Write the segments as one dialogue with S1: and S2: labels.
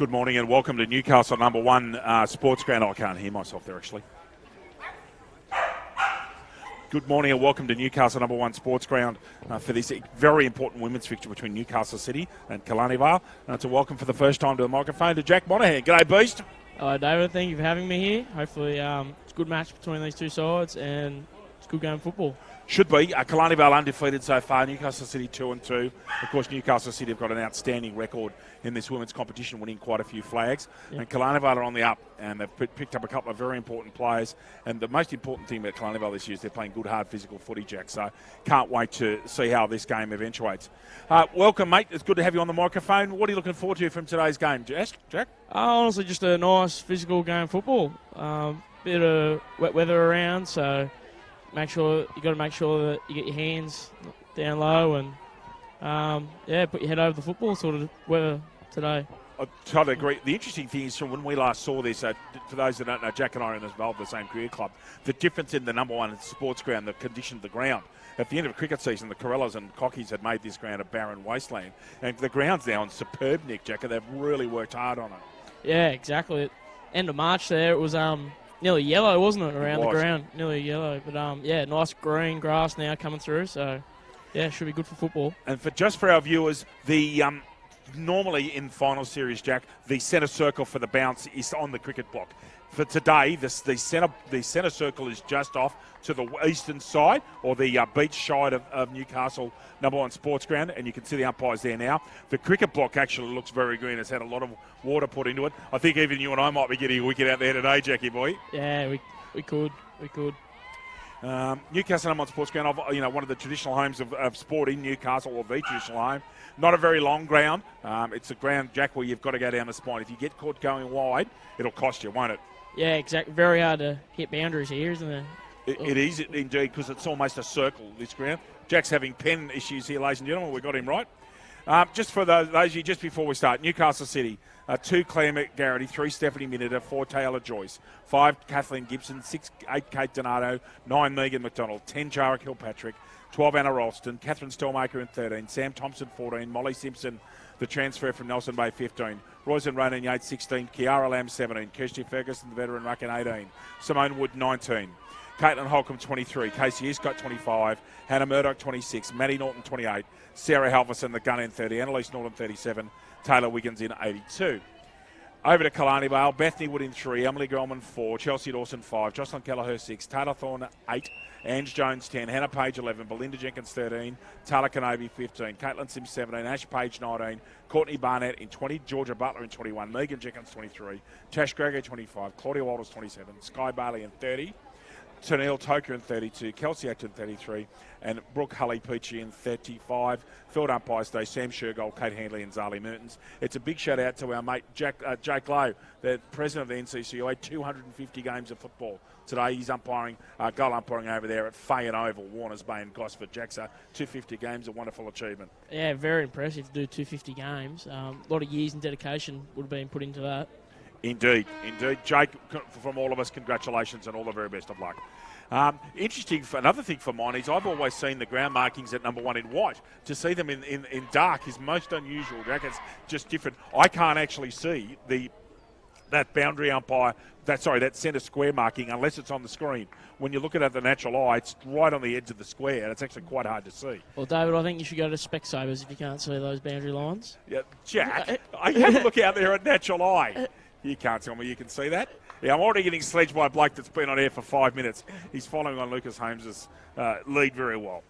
S1: Good morning and welcome to Newcastle number 1 Sports Ground. I can't hear myself there actually. Good morning and welcome to Newcastle number 1 Sports Ground for this very important women's fixture between Newcastle City and Killarney Vale. To welcome for the first time to the microphone to Jack Monahan. G'day, Beast.
S2: Hello, David. Thank you for having me here. Hopefully it's a good match between these two sides and it's good game of football.
S1: Should be. Killarney Vale undefeated so far. Newcastle City 2-2. Of course, Newcastle City have got an outstanding record in this women's competition, winning quite a few flags. Yep. And Killarney Vale are on the up, and they've picked up a couple of very important players. And the most important thing about Killarney Vale this year is they're playing good, hard, physical footy, Jack. So can't wait to see how this game eventuates. Welcome, mate. It's good to have you on the microphone. What are you looking forward to from today's game, Jack?
S2: Honestly, just a nice physical game of football. Bit of wet weather around, so you got to make sure that you get your hands down low and put your head over the football sort of weather today.
S1: I totally agree. The interesting thing is from when we last saw this, for those that don't know, Jack and I are involved in the same career club, the difference in the number 1 sports ground, the condition of the ground. At the end of the cricket season, the Corellas and Cockies had made this ground a barren wasteland. And the ground's now in superb nick, Jack, and they've really worked hard on it.
S2: Yeah, exactly. End of March there, it was nearly yellow, wasn't it, around the ground? Nearly yellow. But, nice green grass now coming through. So, should be good for football. And
S1: for our viewers, the normally in final series, Jack, the centre circle for the bounce is on the cricket block. For today, the centre circle is just off to the eastern side, or the beach side of Newcastle number 1 sports ground, and you can see the umpires there now. The cricket block actually looks very green. It's had a lot of water put into it. I think even you and I might be getting a wicket out there today, Jackie boy.
S2: Yeah, we could.
S1: Newcastle number 1 sports ground, one of the traditional homes of sport in Newcastle, or the traditional home. Not a very long ground. It's a ground, Jack, where you've got to go down the spine. If you get caught going wide, it'll cost you, won't it?
S2: Yeah, exactly. Very hard to hit boundaries here, isn't it?
S1: It is indeed, because it's almost a circle, this ground. Jack's having pen issues here, ladies and gentlemen. We got him right. Just for those of you, just before we start, Newcastle City, 2 Claire McGarity, 3 Stephanie Miniter, 4 Taylor Joyce, 5 Kathleen Gibson, 8 Kate Donato, 9 Megan McDonald, 10 Jara Kilpatrick, 12 Anna Ralston, Catherine Stellmaker in 13, Sam Thompson 14, Molly Simpson, the transfer from Nelson Bay 15, Roisin Ronan Yates 16, Kiara Lamb 17, Kirsty Ferguson, the veteran ruck, 18, Simone Wood 19, Caitlin Holcomb 23, Casey Escott 25, Hannah Murdoch 26, Maddie Norton 28, Sarah Halverson the gun in 30, Annalise Norton 37, Taylor Wiggins in 82. Over to Killarney Vale, Bethany Wood in 3, Emily Grellman 4, Chelsea Dawson 5, Jocelyn Kelleher 6, Taylor Thorne 8, Ange Jones 10, Hannah Page 11, Belinda Jenkins 13, Taylor Kenobi 15, Caitlin Sims 17, Ash Page 19, Courtney Barnett in 20, Georgia Butler in 21, Megan Jenkins 23, Tash Gregor 25, Claudia Walters 27, Sky Bailey in 30, Tennille Toker in 32, Kelsey Acton 33, and Brooke Hulley-Peachy in 35. Field umpires today, Sam Shergold, Kate Handley and Zali Mertens. It's a big shout-out to our mate Jake Lowe, the president of the NCCU, had 250 games of football. Today he's umpiring, goal umpiring over there at Fayen Oval, Warners Bay and Gosford. Jack's 250 games, a wonderful achievement.
S2: Yeah, very impressive to do 250 games. A lot of years and dedication would have been put into that.
S1: Indeed. Jake, from all of us, congratulations and all the very best of luck. Interesting, another thing for mine is I've always seen the ground markings at number 1 in white. To see them in dark is most unusual, Jack. It's just different. I can't actually see that boundary umpire, that centre square marking unless it's on the screen. When you look at it at the natural eye, it's right on the edge of the square, and it's actually quite hard to see.
S2: Well, David, I think you should go to Specsavers if you can't see those boundary lines.
S1: Yeah, Jack, I have a look out there at natural eye. You can't tell me you can see that. Yeah, I'm already getting sledged by a bloke that's been on air for 5 minutes. He's following on Lucas Holmes' lead very well.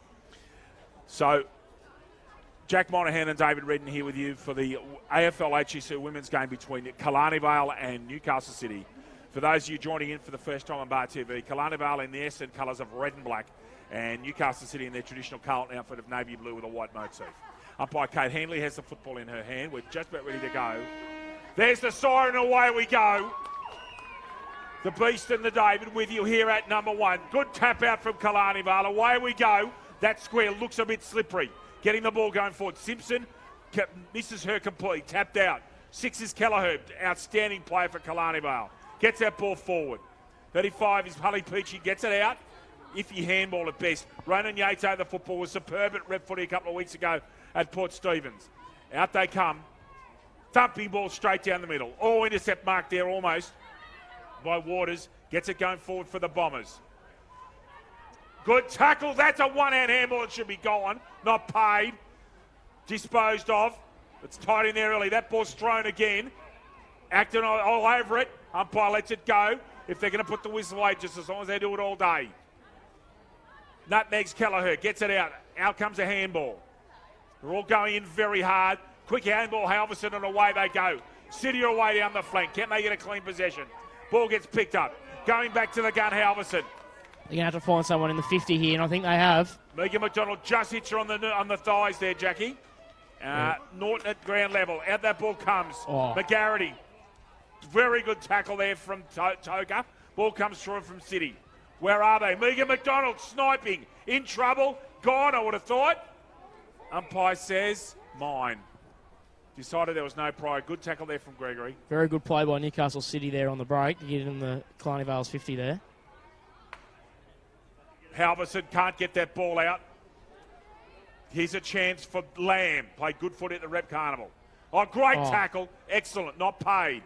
S1: So, Jack Monahan and David Redden here with you for the AFL HEC women's game between Killarney Vale and Newcastle City. For those of you joining in for the first time on Bar TV, Killarney Vale in the Essendon colours of red and black, and Newcastle City in their traditional Carlton outfit of navy blue with a white motif. Umpire Kate Handley has the football in her hand. We're just about ready to go. There's the siren, away we go. The Beast and the David with you here at number 1. Good tap out from Killarney Vale. Away we go. That square looks a bit slippery. Getting the ball going forward. Simpson misses her completely. Tapped out. 6 is Kelleher. Outstanding player for Killarney Vale. Gets that ball forward. 35 is Hulley-Peachy. Gets it out. Iffy handball at best. Ronan Yates over the football was superb at rep footy a couple of weeks ago at Port Stephens. Out they come. Thumping ball straight down the middle. Oh, intercept mark there almost by Waters. Gets it going forward for the Bombers. Good tackle. That's a one-hand handball. It should be gone. Not paid. Disposed of. It's tight in there early. That ball's thrown again. Acting all over it. Umpire lets it go. If they're going to put the whistle away, just as long as they do it all day. Nutmegs Kelleher. Gets it out. Out comes a handball. They're all going in very hard. Quick handball, Halverson, and away they go. City are away down the flank. Can they get a clean possession? Ball gets picked up. Going back to the gun, Halverson.
S2: They're going to have to find someone in the 50 here, and I think they have.
S1: Megan McDonald just hits her on the thighs there, Jackie. Norton at ground level. Out that ball comes. McGarity. Very good tackle there from Toka. Ball comes through from City. Where are they? Megan McDonald sniping. In trouble. Gone, I would have thought. Umpire says, mine. Decided there was no prior. Good tackle there from Gregory.
S2: Very good play by Newcastle City there on the break to get in the Killarney Vale's 50 there.
S1: Halverson can't get that ball out. Here's a chance for Lamb. Played good footy at the Rep Carnival. Oh, great tackle. Excellent. Not paid.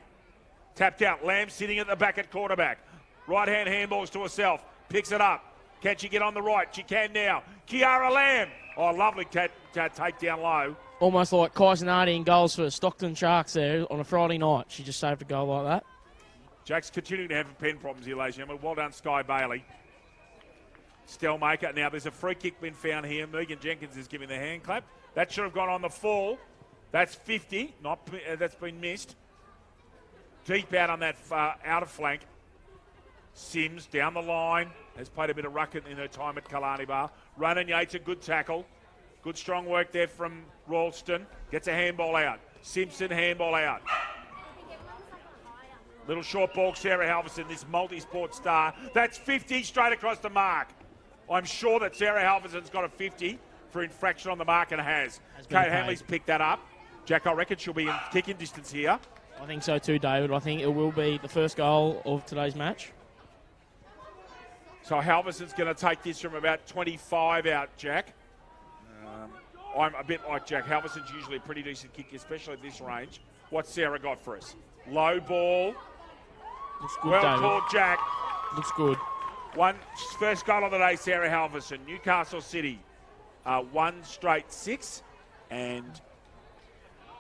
S1: Tapped out. Lamb sitting at the back at quarterback. Right-hand handballs to herself. Picks it up. Can she get on the right? She can now. Kiara Lamb. Oh, lovely take down low.
S2: Almost like Kaisenardi in goals for Stockton Sharks there on a Friday night. She just saved a goal like that.
S1: Jack's continuing to have pen problems here, ladies and gentlemen. Well done, Sky Bailey. Stelmaker. Now, there's a free kick been found here. Megan Jenkins is giving the hand clap. That should have gone on the fall. That's 50. That's been missed. Deep out on that outer flank. Sims down the line. Has played a bit of ruck in her time at Killarney Bar. Ronan Yates, a good tackle. Good strong work there from Ralston. Gets a handball out. Simpson, handball out. Little short ball, Sarah Halverson, this multi-sport star. That's 50 straight across the mark. I'm sure that Sarah Halverson's got a 50 for infraction on the mark and has. Kate Hanley's picked that up. Jack, I reckon she'll be in kicking distance here.
S2: I think so too, David. I think it will be the first goal of today's match.
S1: So Halverson's going to take this from about 25 out, Jack. I'm a bit like Jack. Halverson's usually a pretty decent kick, especially at this range. What's Sarah got for us? Low ball.
S2: Looks good,
S1: well
S2: David.
S1: called, Jack.
S2: Looks good.
S1: First goal of the day, Sarah Halverson. Newcastle City, 1 straight 6. And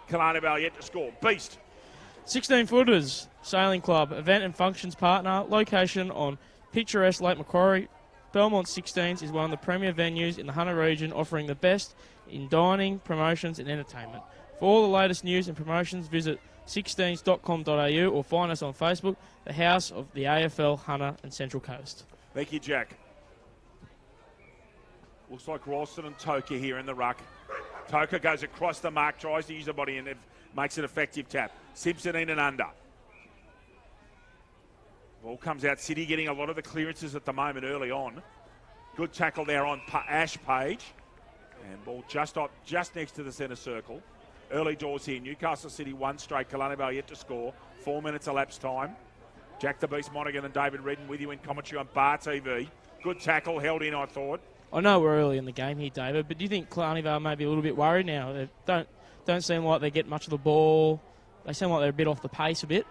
S1: Killarney Vale yet to score. Beast.
S2: 16-footers, Sailing Club, event and functions partner, location on picturesque Lake Macquarie. Belmont 16s is one of the premier venues in the Hunter region, offering the best in dining, promotions and entertainment. For all the latest news and promotions, visit 16s.com.au or find us on Facebook, the House of the AFL, Hunter and Central Coast.
S1: Thank you, Jack. Looks like Ralston and Toka here in the ruck. Toka goes across the mark, tries to use the body and makes an effective tap. Simpson in and under. Ball comes out. City getting a lot of the clearances at the moment early on. Good tackle there on Ash Page. And ball just next to the centre circle. Early doors here. Newcastle City 1 straight. Killarney Vale yet to score. 4 minutes elapsed time. Jack the Beast Monaghan and David Redden with you in commentary on Bar TV. Good tackle. Held in, I thought.
S2: I know we're early in the game here, David, but do you think Killarney Vale may be a little bit worried now? They don't seem like they get much of the ball. They seem like they're a bit off the pace a bit.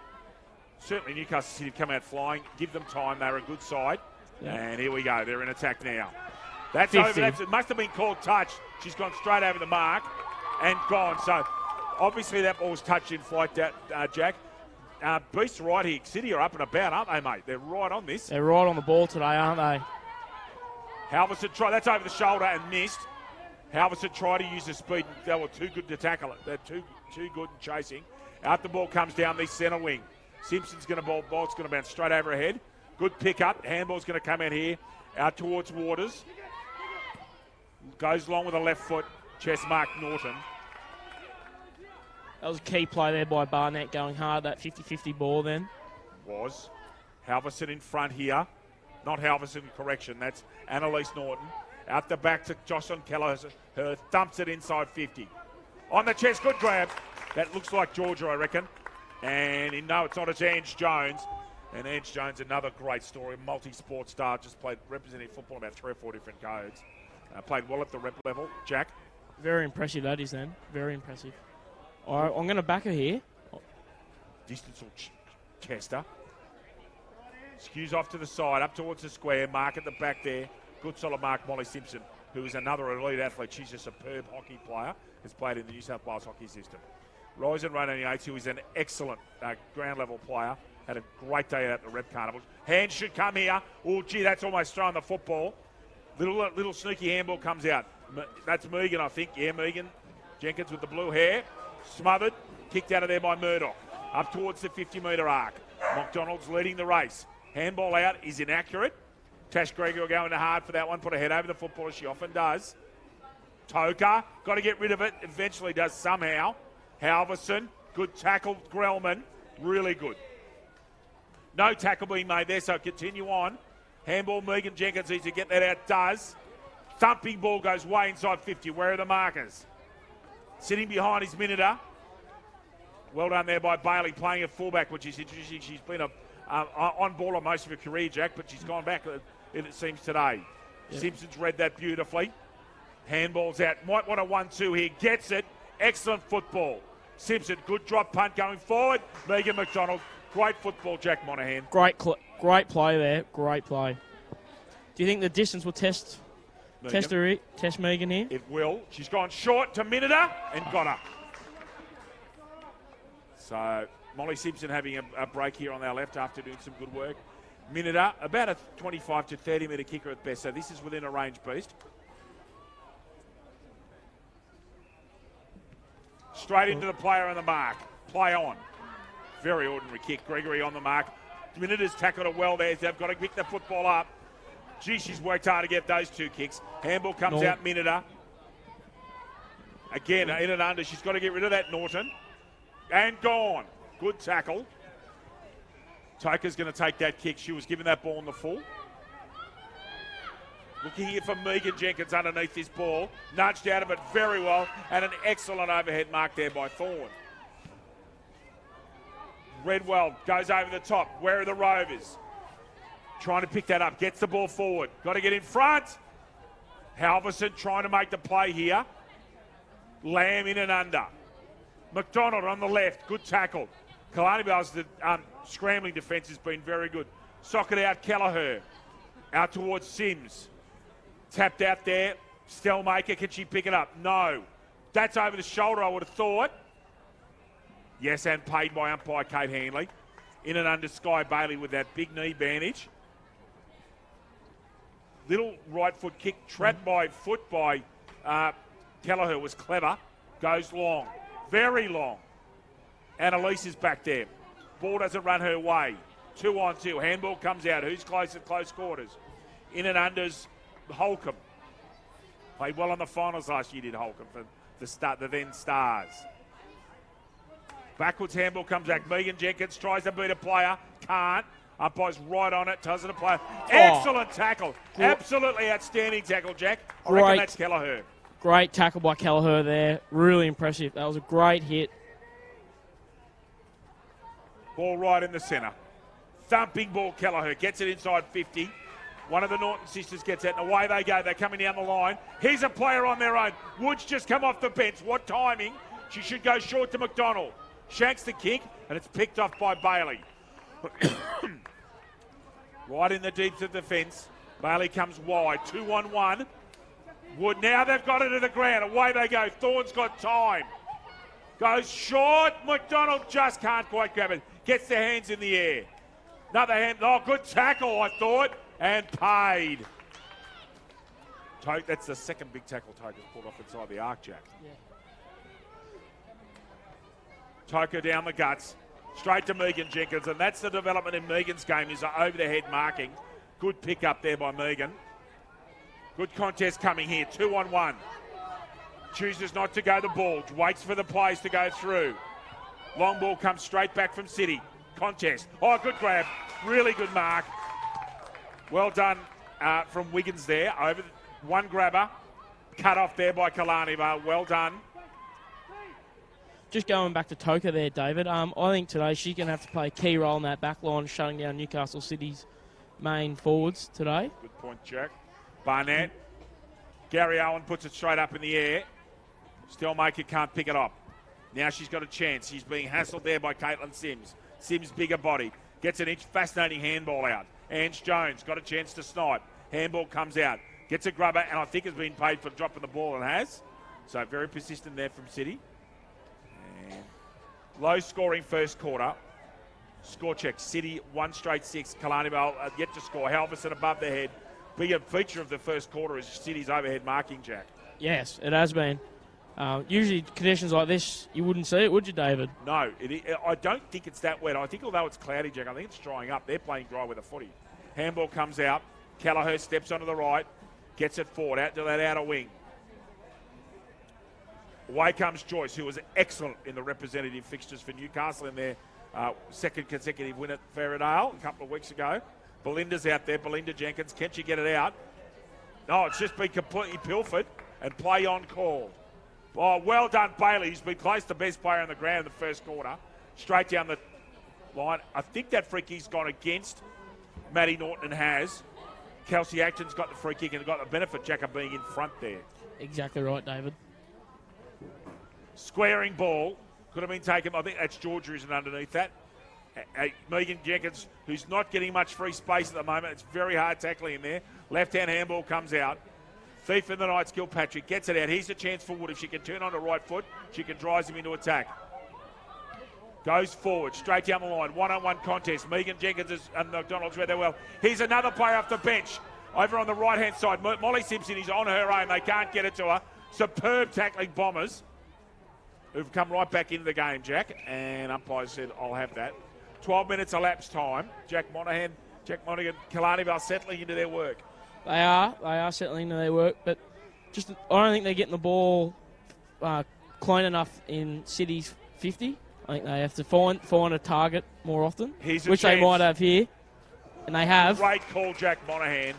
S1: Certainly Newcastle City have come out flying. Give them time. They're a good side. Yeah. And here we go. They're in attack now. That's 50. Over. It must have been called touch. She's gone straight over the mark and gone. So obviously that ball was touched in flight, Jack. Beast's right here. City are up and about, aren't they, mate? They're right on this.
S2: They're right on the ball today, aren't they?
S1: Halverson tried. That's over the shoulder and missed. Halverson tried to use the speed. They were too good to tackle it. They're too good in chasing. Out the ball comes down the centre wing. Simpson's going to ball's going to bounce straight over ahead. Good pick up. Handball's going to come in here. Out towards Waters. Goes along with the left foot. Chest mark Norton.
S2: That was a key play there by Barnett going hard, that 50-50 ball then.
S1: Was. Halverson in front here. Not Halverson, correction. That's Annalise Norton. Out the back to Jocelyn Keller. Her thumps it inside 50. On the chest, good grab. That looks like Georgia, I reckon. And no, it's not. It's Ange Jones. And Ange Jones, another great story. Multi-sport star. Just played representing football in about 3 or 4 different codes. Played well at the rep level. Jack?
S2: Very impressive, that is then. Very impressive. I'm going to back her here.
S1: Distance will test her. Skews off to the side, up towards the square. Mark at the back there. Good solid mark, Molly Simpson, who is another elite athlete. She's a superb hockey player. Has played in the New South Wales hockey system. Rise and Run Yates, who is an excellent ground level player. Had a great day out at the Rep Carnival. Hands should come here. Oh, gee, that's almost throwing the football. Little sneaky handball comes out. That's Megan, I think. Yeah, Megan Jenkins with the blue hair. Smothered. Kicked out of there by Murdoch. Up towards the 50-metre arc. McDonald's leading the race. Handball out is inaccurate. Tash Gregory going to hard for that one. Put her head over the football as she often does. Toker, got to get rid of it. Eventually does somehow. Halverson, good tackle. Grellman, really good. No tackle being made there, so continue on. Handball, Megan Jenkins needs to get that out. Does. Thumping ball goes way inside 50. Where are the markers? Sitting behind is Minita. Well done there by Bailey, playing a fullback, which is interesting. She's been on ball on most of her career, Jack, but she's gone back, it seems, today. Yep. Simpson's read that beautifully. Handball's out. Might want a 1-2 here. Gets it. Excellent football. Simpson, good drop punt going forward. Megan McDonald, great football, Jack Monahan.
S2: Great play there. Great play. Do you think the distance will test Megan here?
S1: It will. She's gone short to Minita and got her. So Molly Simpson having a break here on our left after doing some good work. Minita, about a 25 to 30 metre kicker at best, so this is within a range beast. Straight into the player on the mark. Play on. Very ordinary kick. Gregory on the mark. Minita's tackled it well there. They've got to pick the football up. Gee, she's worked hard to get those two kicks. Handball comes out, Minita. Again, in and under. She's got to get rid of that, Norton. And gone. Good tackle. Toker's going to take that kick. She was given that ball in the full. Looking here for Megan Jenkins underneath this ball. Nudged out of it very well. And an excellent overhead mark there by Thorne. Redwell goes over the top. Where are the Rovers? Trying to pick that up. Gets the ball forward. Got to get in front. Halverson trying to make the play here. Lamb in and under. McDonald on the left. Good tackle. Killarney Bell's scrambling defence has been very good. Socket out Kelleher. Out towards Sims. Tapped out there. Stellmaker, can she pick it up? No. That's over the shoulder, I would have thought. Yes, and paid by umpire Kate Hanley. In and under Sky Bailey with that big knee bandage. Little right foot kick, trapped by foot by Kelleher was clever. Goes long. Very long. Annalise is back there. Ball doesn't run her way. 2-on-2. Handball comes out. Who's close at close quarters? In and unders Holcomb. Played well on the finals last year, did Holcomb, for the then Stars. Backwards handball comes back. Megan Jenkins tries to beat a player. Can't. Umpire's right on it. Tells it a player. Excellent tackle. Absolutely outstanding tackle, Jack. I reckon that's Kelleher.
S2: Great tackle by Kelleher there. Really impressive. That was a great hit.
S1: Ball right in the centre. Thumping ball, Kelleher. Gets it inside 50. One of the Norton sisters gets it, and away they go. They're coming down the line. Here's a player on their own. Woods just come off the bench. What timing? She should go short to McDonald. Shanks the kick, and it's picked off by Bailey. Right in the deeps of defence. Bailey comes wide. 2-on-1. Wood, now they've got it to the ground. Away they go. Thorne's got time. Goes short. McDonald just can't quite grab it. Gets their hands in the air. Another hand. Oh, good tackle, I thought. And paid. That's the second big tackle Toker's pulled off inside the arc, Jack. Yeah. Toker down the guts. Straight to Megan Jenkins. And that's the development in Megan's game, is over-the-head marking. Good pick up there by Megan. Good contest coming here. 2-on-1. Chooses not to go the ball. Waits for the plays to go through. Long ball comes straight back from City. Contest. Oh, good grab. Really good mark. Well done from Wiggins there. Over one grabber. Cut off there by Killarney. Well done.
S2: Just going back to Toker there, David. I think today she's going to have to play a key role in that back line, shutting down Newcastle City's main forwards today.
S1: Good point, Jack. Barnett. Gary Owen puts it straight up in the air. Stellmaker can't pick it up. Now she's got a chance. She's being hassled there by Caitlin Sims. Sims, bigger body. Gets an fascinating handball out. Ange Jones got a chance to snipe. Handball comes out. Gets a grubber, and I think has been paid for dropping the ball and has. So very persistent there from City. And low scoring first quarter. Score check. City 1 straight 6. Killarney Vale yet to score. Halverson above the head. Bigger feature of the first quarter is City's overhead marking, Jack.
S2: Yes, it has been. Usually conditions like this, you wouldn't see it, would you, David?
S1: No, I don't think it's that wet. I think although it's cloudy, Jack, I think it's drying up. They're playing dry with a footy. Handball comes out. Kelleher steps onto the right. Gets it forward, out to that outer wing. Away comes Joyce, who was excellent in the representative fixtures for Newcastle in their second consecutive win at Ferradale a couple of weeks ago. Belinda's out there. Belinda Jenkins. Can she get it out? No, it's just been completely pilfered and play on call. Oh, well done, Bailey. He's been close to best player on the ground in the first quarter. Straight down the line. I think that free kick's gone against Maddie Norton and has. Kelsey Acton's got the free kick and got the benefit, Jack, of being in front there.
S2: Exactly right, David.
S1: Squaring ball. Could have been taken. I think that's Georgia who's underneath that. Megan Jenkins, who's not getting much free space at the moment. It's very hard tackling in there. Left-hand handball comes out. Thief in the night, Kilpatrick gets it out. Here's a chance for Wood. If she can turn on the right foot, she can drive him into attack. Goes forward, straight down the line. One-on-one contest. Megan Jenkins and McDonald's read that well. Here's another player off the bench. Over on the right-hand side. Molly Simpson is on her own. They can't get it to her. Superb tackling Bombers, who've come right back into the game, Jack. And umpire said, I'll have that. 12 minutes elapsed time. Jack Monaghan, Killarney Vale settling into their work.
S2: They are settling into their work, but just I don't think they're getting the ball clean enough in City's 50. I think they have to find a target more often, which they might have here, and they have.
S1: Great call, Jack Monaghan.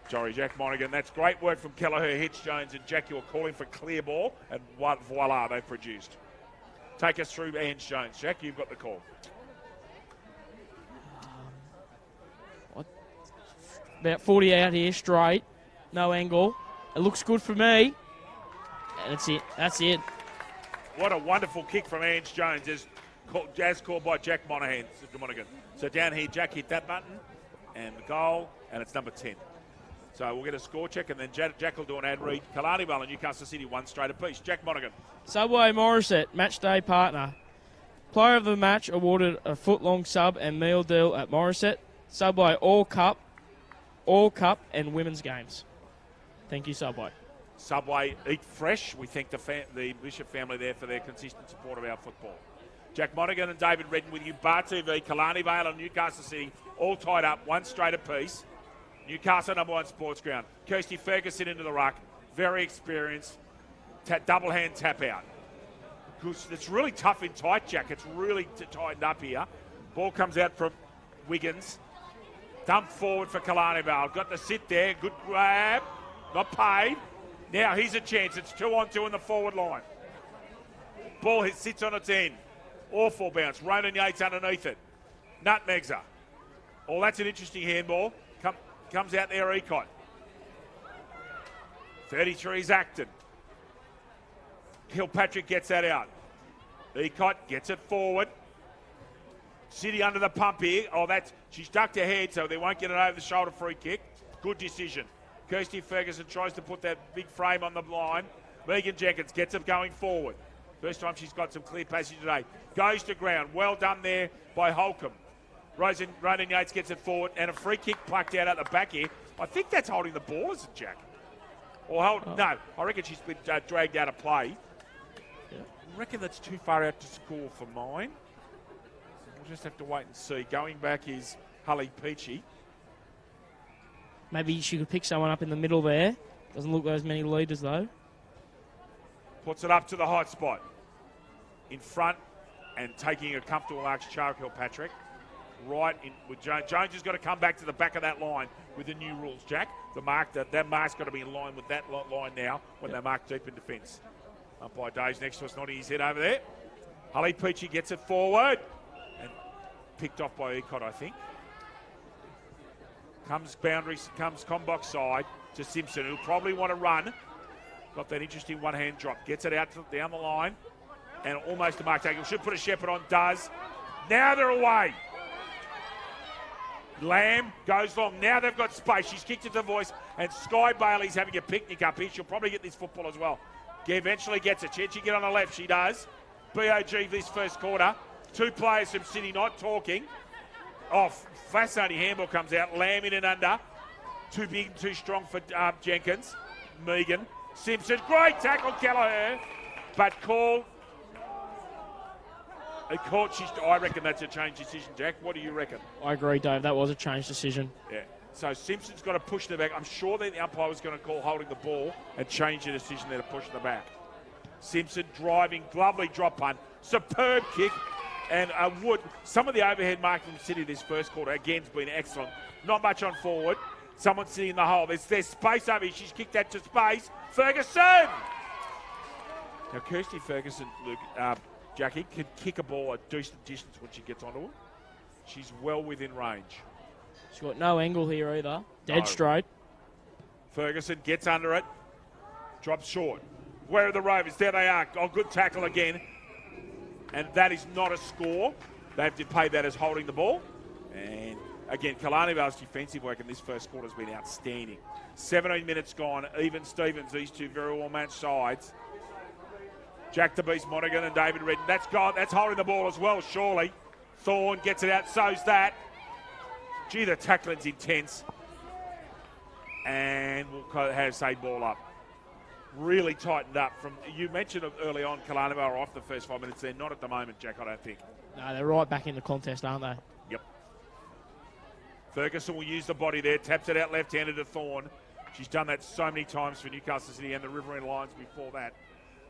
S1: Sorry, Jack Monaghan. That's great work from Kelleher, Hitch Jones, and Jack. You're calling for clear ball, and voila, they've produced. Take us through Ange Jones. Jack, you've got the call.
S2: About 40 out here, straight, no angle. It looks good for me. And that's it.
S1: What a wonderful kick from Ange Jones, as called by Jack Monaghan. So down here, Jack hit that button, and the goal, and it's number 10. So we'll get a score check, and then Jack will do an ad read. Killarney Vale and Newcastle City 1 straight apiece. Jack Monaghan.
S2: Subway Morissette, match day partner. Player of the match awarded a foot-long sub and meal deal at Morissette. Subway All Cup and women's games. Thank you, Subway.
S1: Subway, eat fresh. We thank the Bishop family there for their consistent support of our football. Jack Monaghan and David Redden with you. Bar TV, Killarney Vale and Newcastle City, all tied up, 1 straight apiece. Newcastle #1 sports ground. Kirsty Ferguson into the ruck, very experienced. Double hand tap out. It's really tough in tight, Jack. It's really tightened up here. Ball comes out from Wiggins. Dump forward for Killarney Vale. Got to sit there. Good grab. Not paid. Now here's a chance. It's 2-on-2 in the forward line. Ball sits on its end. Awful bounce. Ronan Yates underneath it. Nutmegs her. Oh, that's an interesting handball. Comes out there, Ecott. 33 is Acton. Kilpatrick gets that out. Ecott gets it forward. City under the pump here. Oh, she's ducked her head, so they won't get it over the shoulder free kick. Good decision. Kirsty Ferguson tries to put that big frame on the line. Megan Jenkins gets it going forward. First time she's got some clear passage today. Goes to ground. Well done there by Holcomb. Ronan Yates gets it forward, and a free kick plucked out at the back here. I think that's holding the ball, isn't it, Jack? No, I reckon she's been dragged out of play. Yeah. I reckon that's too far out to score for mine. We'll just have to wait and see. Going back is Hully Peachy.
S2: Maybe she could pick someone up in the middle there. Doesn't look like as many leaders, though.
S1: Puts it up to the hot spot. In front and taking a comfortable arch, Chara Kilpatrick. Right in with Jones. Jones has got to come back to the back of that line with the new rules, Jack. That mark's got to be in line with that line now when they mark deep in defence. Umpire Dave's next to us, nodding his head over there. Hully Peachy gets it forward and picked off by Ecott, I think. Comes Combox side to Simpson, who'll probably want to run. Got that interesting one-hand drop. Gets it out down the line. And almost a mark tackle. Should put a Shepherd on, does. Now they're away. Lamb goes long. Now they've got space. She's kicked it to voice. And Sky Bailey's having a picnic up here. She'll probably get this football as well. Eventually gets it. Can she get on the left? She does. BOG this first quarter. 2 players from City not talking. Off. Fascinating handball comes out. Lamb in and under. Too big and too strong for Jenkins. Megan. Simpson. Great tackle, Kelleher. But call. I reckon that's a change decision, Jack. What do you reckon?
S2: I agree, Dave. That was a change decision.
S1: Yeah. So Simpson's got to push the back. I'm sure that the umpire was going to call holding the ball and change the decision there to push the back. Simpson driving, lovely drop punt, superb kick, and Wood. Some of the overhead mark from City this first quarter again's been excellent. Not much on forward. Someone sitting in the hole. There's space over here. She's kicked that to space. Ferguson. Now Kirsty Ferguson, Luke. Jackie can kick a ball a decent distance when she gets onto it. She's well within range.
S2: She's got no angle here either. Dead straight.
S1: Ferguson gets under it. Drops short. Where are the Rovers? There they are. Oh, good tackle again. And that is not a score. They have to pay that as holding the ball. And again, Killarney Vale's defensive work in this first quarter has been outstanding. 17 minutes gone. Even Stevens, these two very well-matched sides. Jack the Beast Monaghan and David Redden. That's holding the ball as well, surely. Thorne gets it out, so's that. Gee, the tackling's intense. And we'll have say ball up. Really tightened up. You mentioned early on, Killarney are off the first 5 minutes. They're not at the moment, Jack, I don't think.
S2: No, they're right back in the contest, aren't they?
S1: Yep. Ferguson will use the body there, taps it out left-handed to Thorne. She's done that so many times for Newcastle City and the Riverine Lions before that.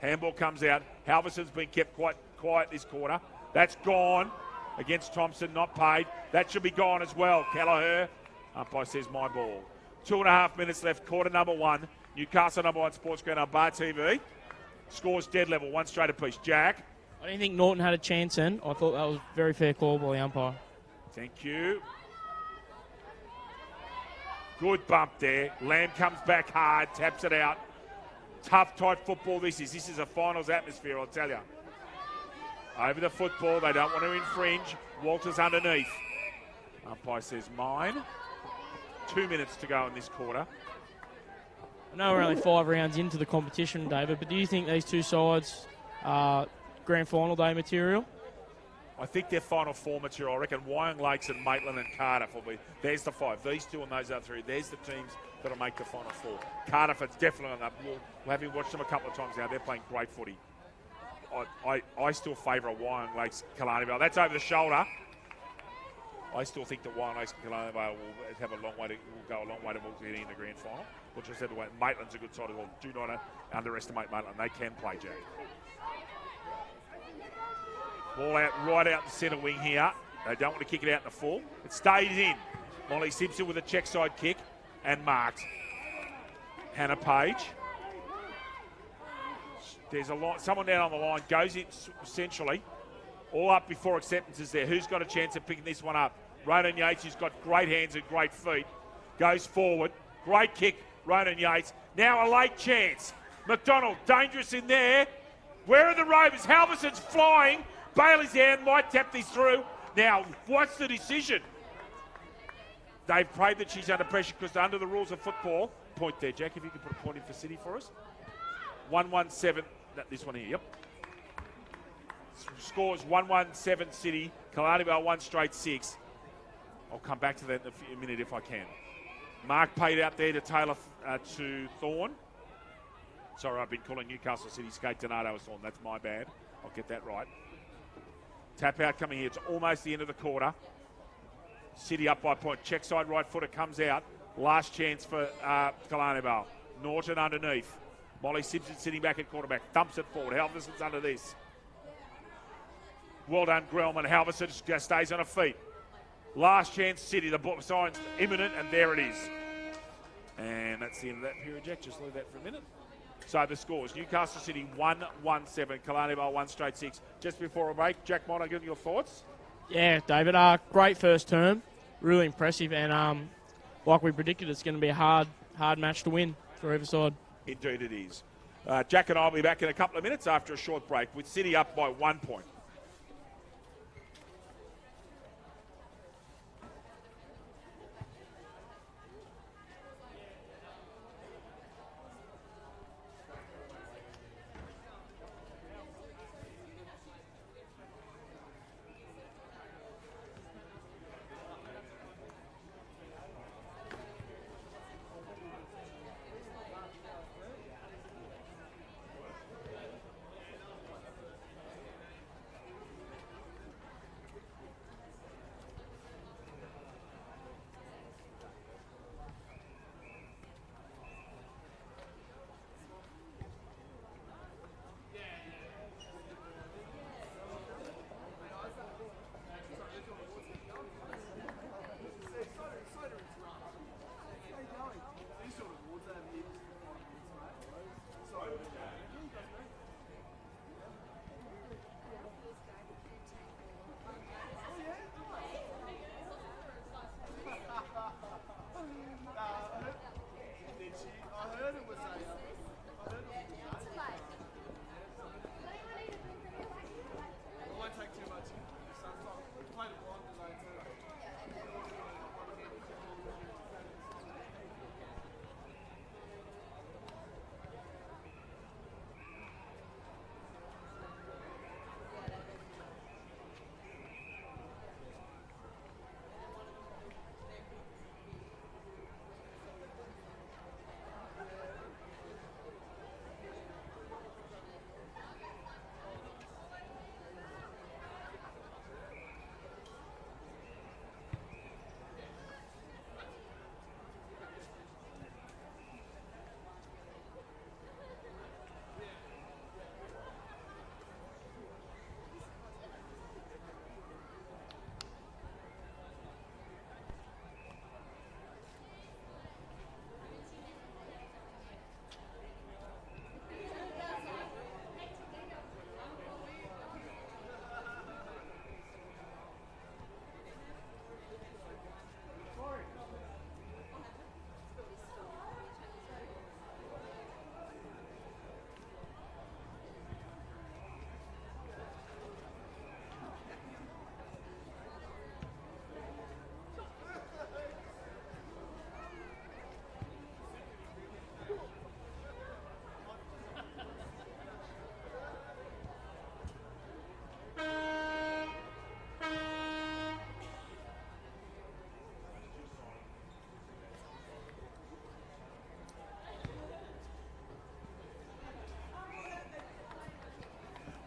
S1: Handball comes out. Halverson's been kept quite quiet this quarter. That's gone against Thompson, not paid. That should be gone as well. Kelleher, umpire says my ball. 2.5 minutes left, quarter number 1. Newcastle number 1 sports ground on Bar TV. Scores dead level, 1 straight apiece. Jack.
S2: I didn't think Norton had a chance then. I thought that was a very fair call by the umpire.
S1: Thank you. Good bump there. Lamb comes back hard, taps it out. Tough, tight football this is. This is a finals atmosphere, I'll tell you. Over the football, they don't want to infringe. Walters underneath. Umpire says mine. 2 minutes to go in this quarter.
S2: I know we're only 5 rounds into the competition, David, but do you think these two sides are grand final day material?
S1: I think they're Final Four material. I reckon Wyong Lakes and Maitland and Cardiff will be. There's the 5. These 2 and those other 3. There's the teams that'll make the Final Four. Cardiff is definitely on that. Having watched them a couple of times now, they're playing great footy. I still favour a Wyong Lakes Killarney Vale. That's over the shoulder. I still think that Wyong Lakes and Killarney Vale will have a long way will go a long way to getting in the grand final. We'll just have to wait. Maitland's a good side as well. Do not underestimate Maitland. They can play, Jack. Ball out right out the centre wing here. They don't want to kick it out in the full. It stays in. Molly Simpson with a check side kick and marked. Hannah Page. There's a lot. Someone down on the line goes in essentially. All up before acceptance is there. Who's got a chance of picking this one up? Ronan Yates, who's got great hands and great feet, goes forward. Great kick, Ronan Yates. Now a late chance. McDonald, dangerous in there. Where are the Rovers? Halverson's flying. Bailey's down, might tap this through. Now, what's the decision? They've prayed that she's under pressure because under the rules of football. Point there, Jack, if you could put a point in for City for us. 1-1-7. This one here, yep. Scores 1-1-7 City. Killarney Vale 1 straight 6. I'll come back to that in a minute if I can. Mark paid out there to Taylor to Thorne. Sorry, I've been calling Newcastle City Skate Donato as Thorne. That's my bad. I'll get that right. Tap out coming here. It's almost the end of the quarter. City up by a point. Check side right footer comes out. Last chance for Killarney Vale. Norton underneath. Molly Simpson sitting back at quarterback. Thumps it forward. Halverson's under this. Well done, Grellman. Halverson stays on her feet. Last chance, City. The sign's imminent, and there it is. And that's the end of that period, Jack. Just leave that for a minute. So the scores. Newcastle City 1-1-7. Killarney Vale 1 straight 6. Just before a break, Jack Monaghan, your thoughts?
S2: Yeah, David. Great first term. Really impressive. And like we predicted, it's going to be a hard match to win for either side.
S1: Indeed it is. Jack and I will be back in a couple of minutes after a short break with City up by 1 point.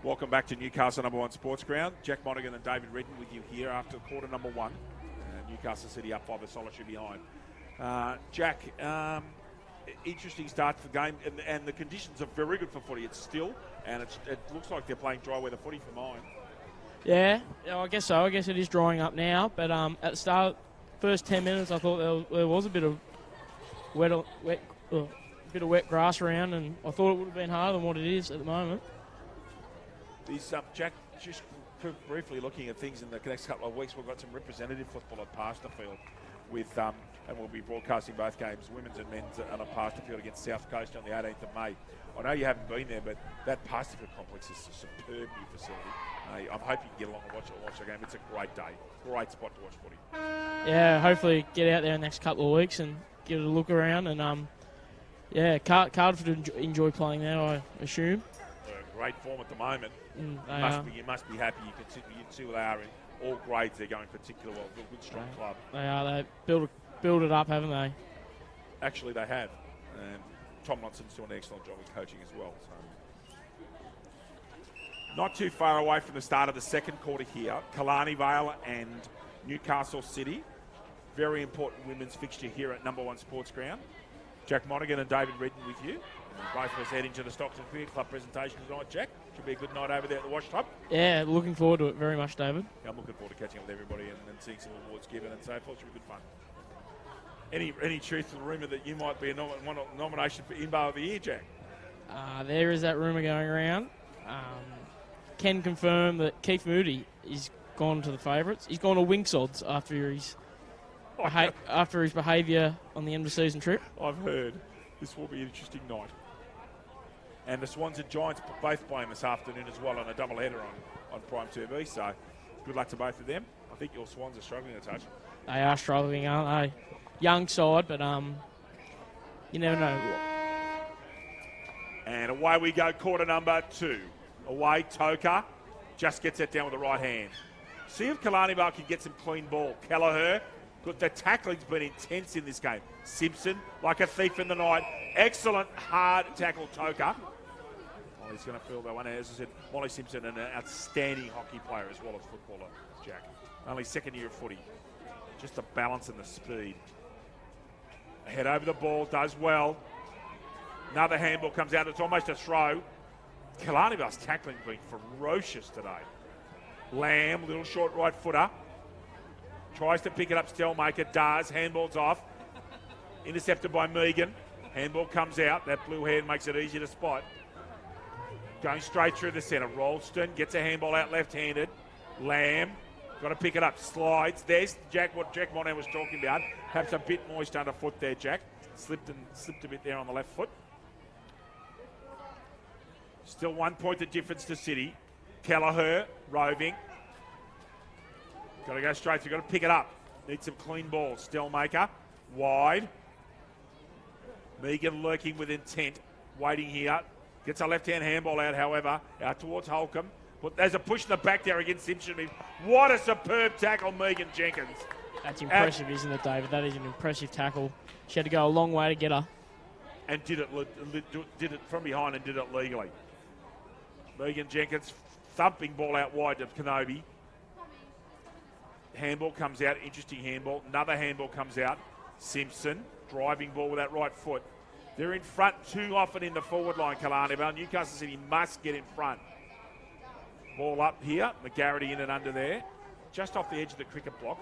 S1: Welcome back to Newcastle number 1 Sports Ground. Jack Monaghan and David Redden with you here after quarter number 1. Newcastle City up 5, solitary behind. Jack, interesting start to the game, and the conditions are very good for footy. It's still, and it looks like they're playing dry weather footy for mine.
S2: Yeah, I guess so. I guess it is drying up now, but at the start, first 10 minutes, I thought there was a bit of wet grass around, and I thought it would have been harder than what it is at the moment.
S1: Jack, just briefly looking at things in the next couple of weeks, we've got some representative football at Pasterfield with, and we'll be broadcasting both games, women's and men's, and at Pasterfield against South Coast on the 18th of May. I know you haven't been there, but that Pasterfield complex is a superb new facility. I'm hoping you can get along and watch the game. It's a great day. Great spot to watch footy.
S2: Yeah, hopefully get out there in the next couple of weeks and give it a look around. And, Cardiff would enjoy playing there, I assume.
S1: Great form at the moment. You must be happy. You can see where they are in all grades. They're going particularly well. Good strong club.
S2: They are. They build it up, haven't they?
S1: Actually, they have. And Tomlinson's doing an excellent job with coaching as well. So. Not too far away from the start of the second quarter here. Killarney, Vale and Newcastle City. Very important women's fixture here at number 1 Sports Ground. Jack Monaghan and David Redden with you. Both of us heading to the Stockton Cricket Club presentation tonight, Jack. Should be a good night over there at the Wash Tub.
S2: Yeah, looking forward to it very much, David.
S1: Yeah, I'm looking forward to catching up with everybody and seeing some awards given and so forth. Should be good fun. Any truth to the rumour that you might be a nomination for Inbo of the Year, Jack?
S2: There is that rumour going around. Can confirm that Keith Moody is gone to the favourites. He's gone to Winks odds after his behaviour on the end of season trip.
S1: I've heard. This will be an interesting night. And the Swans and Giants both playing this afternoon as well on a doubleheader on Prime TV. So good luck to both of them. I think your Swans are struggling a touch.
S2: They are struggling, aren't they? Young side, but you never know.
S1: And away we go, quarter number 2. Away, Toker just gets it down with the right hand. See if Killarney Vale can get some clean ball. Kelleher, good. The tackling's been intense in this game. Simpson, like a thief in the night. Excellent hard tackle, Toker. Oh, he's going to feel that one. As I said, Molly Simpson, an outstanding hockey player as well as footballer, Jack. Only second year of footy. Just the balance and the speed. Head over the ball, does well. Another handball comes out. It's almost a throw. Killarney Vale's tackling being ferocious today. Lamb, little short right footer. Tries to pick it up, Stellmaker does. Handball's off. Intercepted by Megan. Handball comes out. That blue hand makes it easy to spot. Going straight through the centre. Ralston gets a handball out left-handed. Lamb, got to pick it up. Slides. There's Jack, what Jack Monahan was talking about. Perhaps a bit moist underfoot there, Jack. Slipped a bit there on the left foot. Still 1 point the difference to City. Kelleher, roving. Got to go straight through. Got to pick it up. Need some clean balls. Stellmaker, wide. Megan lurking with intent. Waiting here. Gets a left-hand handball out, however. Out towards Holcomb. But there's a push in the back there against Simpson. What a superb tackle, Megan Jenkins.
S2: That's impressive, isn't it, David? That is an impressive tackle. She had to go a long way to get her.
S1: And did it from behind and did it legally. Megan Jenkins, thumping ball out wide to Kenobi. Handball comes out, interesting handball. Another handball comes out. Simpson, driving ball with that right foot. They're in front too often in the forward line, Killarney Vale. Newcastle City must get in front. Ball up here. McGarity in and under there. Just off the edge of the cricket block.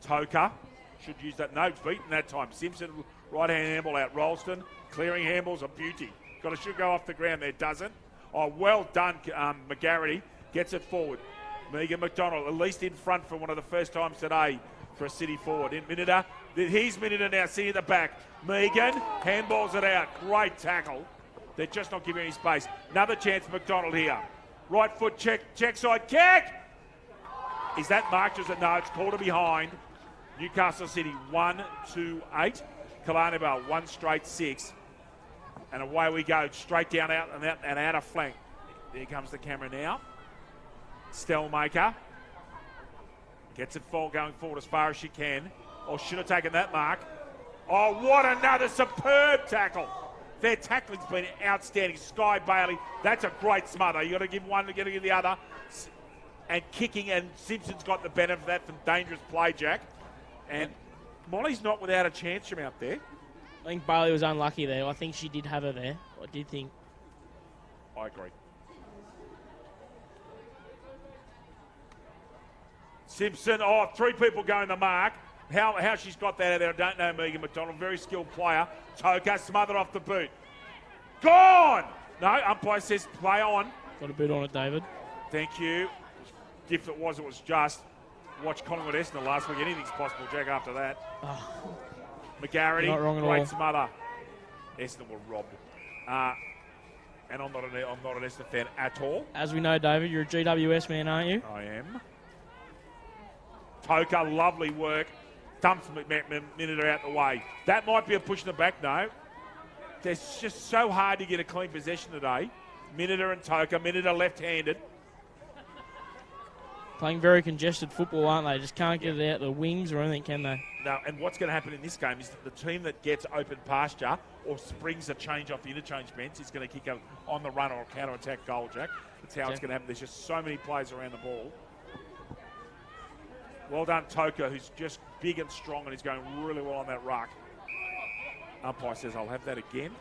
S1: Toker should use that. No, beaten that time. Simpson, right-hand handball out. Ralston, clearing handballs, a beauty. Should go off the ground there, doesn't. Oh, well done, McGarity. Gets it forward. Megan McDonald, at least in front for one of the first times today for a City forward. In Miniter, he's Miniter now, sitting at the back. Megan handballs it out. Great tackle. They're just not giving any space. Another chance, McDonald here. Right foot check side kick. Is that marked as a no? It's called a behind. Newcastle City 1-2-8. Killarney Vale 1 straight 6. And away we go, straight down out and out of flank. There comes the camera now. Stellmaker gets it going forward as far as she can. Or should have taken that mark. Oh, what another superb tackle. Their tackling's been outstanding. Sky Bailey, that's a great smother. You got to give one, you got to give the other. And kicking, and Simpson's got the benefit of that from dangerous play, Jack. And Molly's not without a chance from out there.
S2: I think Bailey was unlucky there. I think she did have her there. I did think.
S1: I agree. Simpson, 3 people going the mark. How she's got that out there, I don't know, Megan McDonald. Very skilled player. Toker smothered off the boot. Gone! No, umpire says play on.
S2: Got a boot on it, David.
S1: Thank you. If it was just. Watch Collingwood Essendon last week. Anything's possible, Jack, after that.
S2: Oh.
S1: McGarity,
S2: not wrong at
S1: great
S2: all.
S1: smother. Essendon were robbed. And I'm not an Essendon fan at all.
S2: As we know, David, you're a GWS man, aren't you?
S1: I am. Toker, lovely work. Dumps Miniter out the way. That might be a push in the back, no. It's just so hard to get a clean possession today. Miniter and Toker. Miniter left-handed.
S2: Playing very congested football, aren't they? Just can't get it out the wings or anything, can they?
S1: No, and what's going to happen in this game is that the team that gets open pasture or springs a change off the interchange bench is going to kick on the run or a counter-attack goal, Jack. That's how it's going to happen. There's just so many players around the ball. Well done, Toker, who's just big and strong and he's going really well on that ruck. Umpire says, I'll have that again.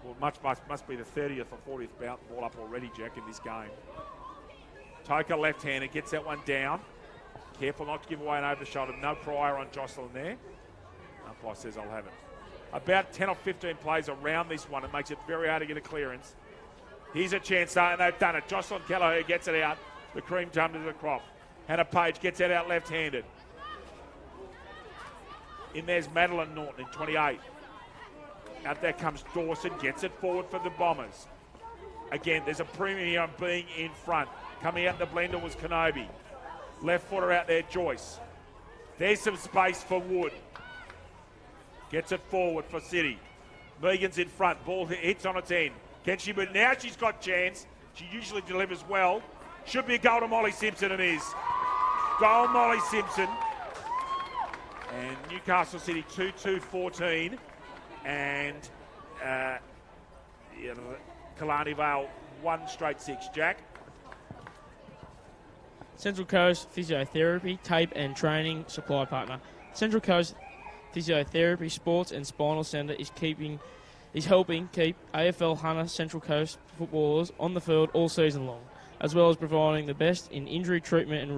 S1: Well, must be the 30th or 40th ball up already, Jack, in this game. Toker left-handed, gets that one down. Careful not to give away an over the shoulder. No prior on Jocelyn there. Umpire says, I'll have it. About 10 or 15 plays around this one. It makes it very hard to get a clearance. Here's a chance, and they've done it. Jocelyn Kelleher gets it out. The cream tummed to the crop. Hannah Page gets it out left-handed. In there's Madeline Norton in 28. Out there comes Dawson, gets it forward for the Bombers. Again, there's a premium here on being in front. Coming out the blender was Kenobi. Left footer out there, Joyce. There's some space for Wood. Gets it forward for City. Megan's in front. Ball hits on its end. Can she? But now she's got chance. She usually delivers well. Should be a goal to Molly Simpson, and is. Goal Molly Simpson. And Newcastle City 2-2-14. And Killarney Vale 1 straight 6. Jack?
S2: Central Coast Physiotherapy, Tape and Training Supply Partner. Central Coast Physiotherapy Sports and Spinal Centre is helping keep AFL Hunter Central Coast footballers on the field all season long, as well as providing the best in injury treatment and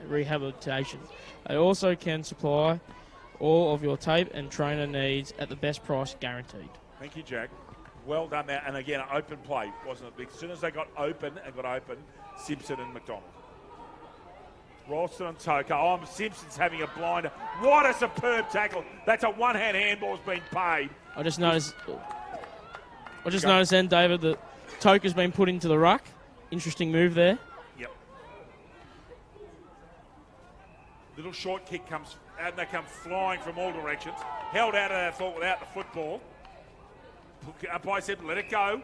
S2: rehabilitation. They also can supply all of your tape and trainer needs at the best price guaranteed.
S1: Thank you, Jack. Well done there. And again, open play, wasn't it? As soon as they got open, Simpson and McDonald. Ralston and Toker. Oh, Simpson's having a blinder. What a superb tackle. That's a one-hand handball's been paid.
S2: I just noticed then, David, that Toker's been put into the ruck. Interesting move there.
S1: Yep. Little short kick comes, and they come flying from all directions. Held out of that thought without the football. Umpire said, let it go.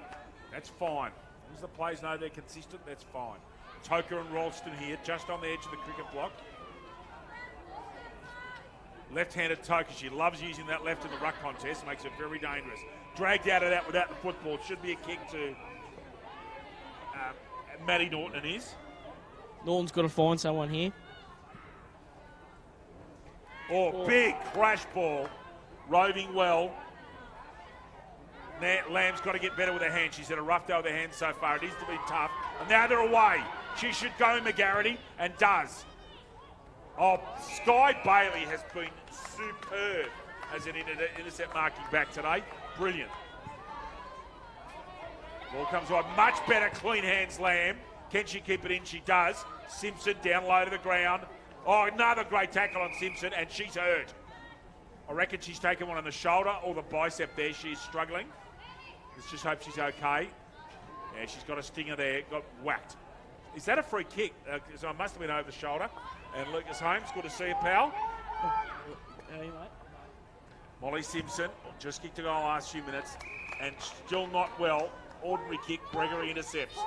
S1: That's fine. As the players know they're consistent, that's fine. Toker and Ralston here, just on the edge of the cricket block. Left-handed Toker, she loves using that left in the ruck contest, makes it very dangerous. Dragged out of that without the football. Should be a kick to Maddie Norton, it is.
S2: Norton's got to find someone here.
S1: Oh, big crash ball. Roving well. Lamb's got to get better with her hands. She's had a rough day with her hands so far. It is to be tough. And now they're away. She should go, McGarity, and does. Oh, Sky Bailey has been superb as an intercept marking back today. Brilliant. Ball comes wide. Much better clean hands, Lamb. Can she keep it in? She does. Simpson down low to the ground. Oh, another great tackle on Simpson, and she's hurt. I reckon she's taken one on the shoulder or the bicep there. She's struggling. Let's just hope she's okay. Yeah, she's got a stinger there. Got whacked. Is that a free kick? So it must have been over the shoulder. And Lucas Holmes, good to see you, pal.
S2: How are you, mate?
S1: Molly Simpson just kicked a goal last few minutes and still not well. Ordinary kick. Gregory intercepts.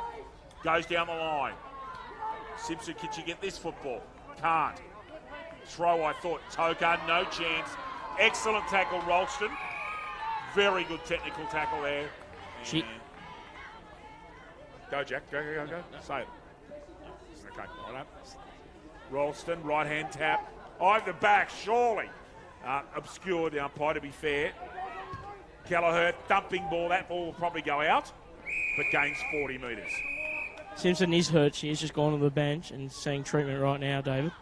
S1: Goes down the line. Simpson, can she get this football? Can't. Throw, I thought. Toker, no chance. Excellent tackle, Ralston. Very good technical tackle there. Go, Jack. Go. Say it. Okay, right. Ralston, right-hand tap. Over the back, surely. Obscured the umpire, to be fair. Kelleher, thumping ball. That ball will probably go out, but gains 40 metres.
S2: Simpson is hurt. She has just gone to the bench and seeing treatment right now, David.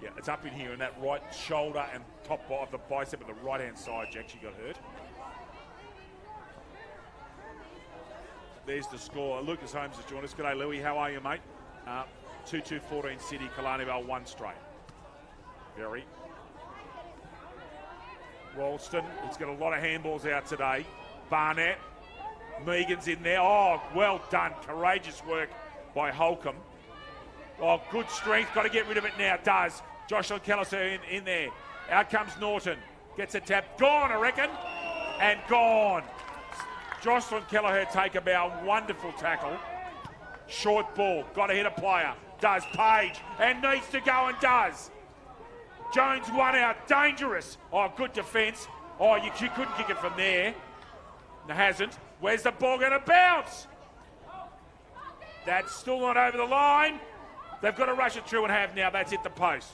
S1: Yeah, it's up in here in that right shoulder and top of the bicep of the right-hand side, Jack. She got hurt. There's the score. Lucas Holmes has joined us. G'day, Louis. How are you, mate? 2-2-14 City, Killarney Vale 1 straight. Very. Ralston, he's got a lot of handballs out today. Barnett. Megan's in there. Oh, well done. Courageous work by Holcomb. Oh, good strength. Got to get rid of it now. Does. Jocelyn Kelleher in there. Out comes Norton. Gets a tap. Gone, I reckon. And gone. Jocelyn Kelleher take a bow. Wonderful tackle. Short ball. Got to hit a player. Does. Page. And needs to go and does. Jones one out. Dangerous. Oh, good defence. Oh, she couldn't kick it from there. No, hasn't. Where's the ball going to bounce? That's still not over the line. They've got to rush it through and have now. That's hit the post.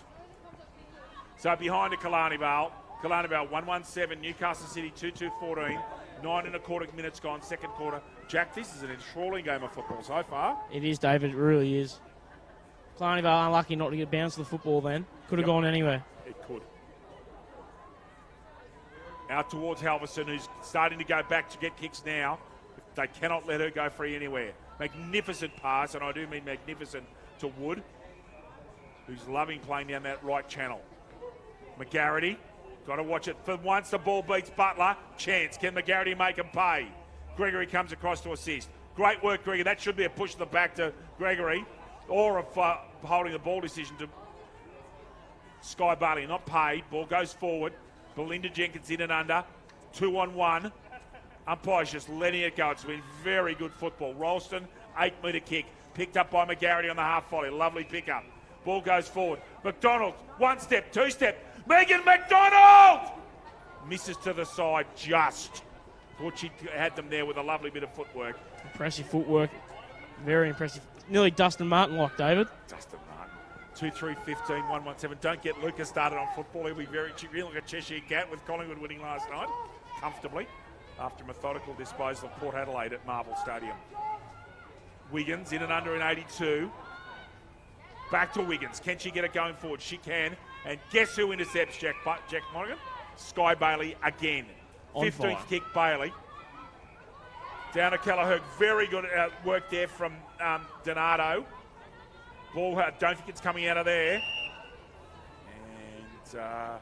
S1: So behind the Killarney Vale. Killarney Vale 1-1-7. Newcastle City 2-2-14. 9.25 minutes gone, second quarter. Jack, this is an enthralling game of football so far.
S2: It is, David. It really is. Killarney Vale unlucky not to get bounced the football then. Could have gone anywhere.
S1: It could. Out towards Halverson, who's starting to go back to get kicks now. They cannot let her go free anywhere. Magnificent pass, and I do mean magnificent, to Wood, who's loving playing down that right channel. McGarity Got to watch it. For once, the ball beats Butler. Chance. Can McGarity make him pay? Gregory comes across to assist. Great work, Gregory. That should be a push to the back to Gregory, or a holding the ball decision to Sky Bailey. Not paid. Ball goes forward. Belinda Jenkins in and under. 2-on-1. Umpire's just letting it go. It's been very good football. Ralston, 8-metre kick. Picked up by McGarity on the half volley. Lovely pickup. Ball goes forward. McDonald, 1 step, 2 step. Megan McDonald! Misses to the side just. Thought she had them there with a lovely bit of footwork.
S2: Impressive footwork. Very impressive. Nearly Dustin Martin-like, David.
S1: Dustin Martin. 2-3-15, 1-1-7. Don't get Lucas started on football. He'll be very like a Cheshire Cat with Collingwood winning last night comfortably after a methodical disposal of Port Adelaide at Marvel Stadium. Wiggins in and under in 82. Back to Wiggins. Can she get it going forward? She can. And guess who intercepts Jack Monaghan? Sky Bailey again. 15th kick, Bailey. Down to Kelleher. Very good work there from Donato. Ball, don't think it's coming out of there. And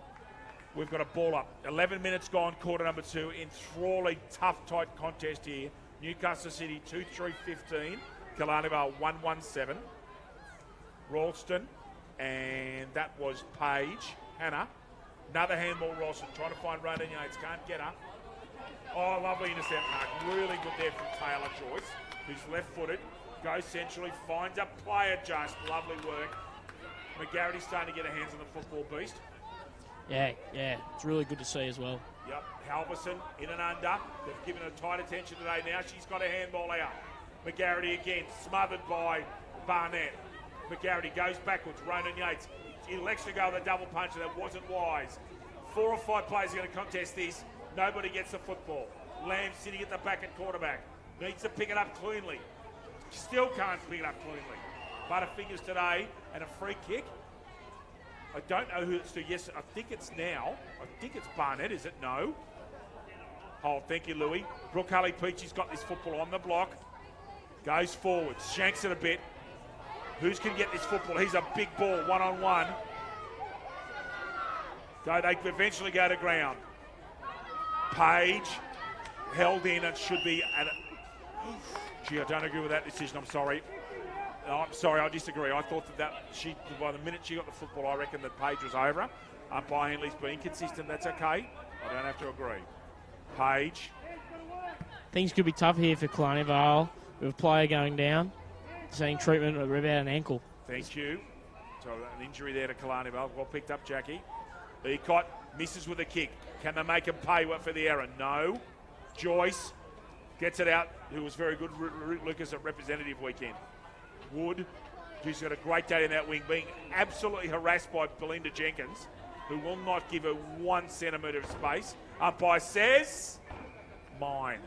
S1: we've got a ball up. 11 minutes gone, quarter number 2. Enthralling, tough, tight contest here. Newcastle City 2-3-15. Killarney Vale 1-1-7. Ralston, and that was Page. Hannah. Another handball, Ralston trying to find Ronan Yates. Can't get her. Oh, lovely intercept, Mark. Really good there from Taylor Joyce, who's left-footed. Goes centrally, finds a player just. Lovely work. McGarry's starting to get her hands on the football beast.
S2: Yeah. It's really good to see as well.
S1: Yep. Halverson in and under. They've given her tight attention today now. She's got a handball out. McGarity again, smothered by Barnett. McGarity goes backwards. Ronan Yates elects to go with a double punch, and that wasn't wise. 4 or 5 players are going to contest this. Nobody gets the football. Lamb sitting at the back at quarterback. Needs to pick it up cleanly. Still can't pick it up cleanly. Butterfingers today and a free kick. I don't know who it's to. Yes, I think it's now. I think it's Barnett, is it? No. Oh, thank you, Louis. Brooke Harley-Peachy's got this football on the block. Goes forward. Shanks it a bit. Who's can get this football? He's a big ball, 1-on-1. They eventually go to ground. Page held in and should be at Gee, I don't agree with that decision. I'm sorry. I disagree. I thought that she, by the minute she got the football, I reckon that Page was over her. Umpire Henley's been consistent. That's okay. I don't have to agree. Page.
S2: Things could be tough here for Killarney Vale with a player going down. Seeing treatment about an ankle.
S1: Thank you. So an injury there to Killarney Vale. Well picked up, Jackie. Ecott misses with a kick. Can they make him pay for the error? No. Joyce gets it out, who was very good, Lucas, at representative weekend. Wood, who's got a great day in that wing, being absolutely harassed by Belinda Jenkins, who will not give her 1 centimetre of space. Umpire says, mine.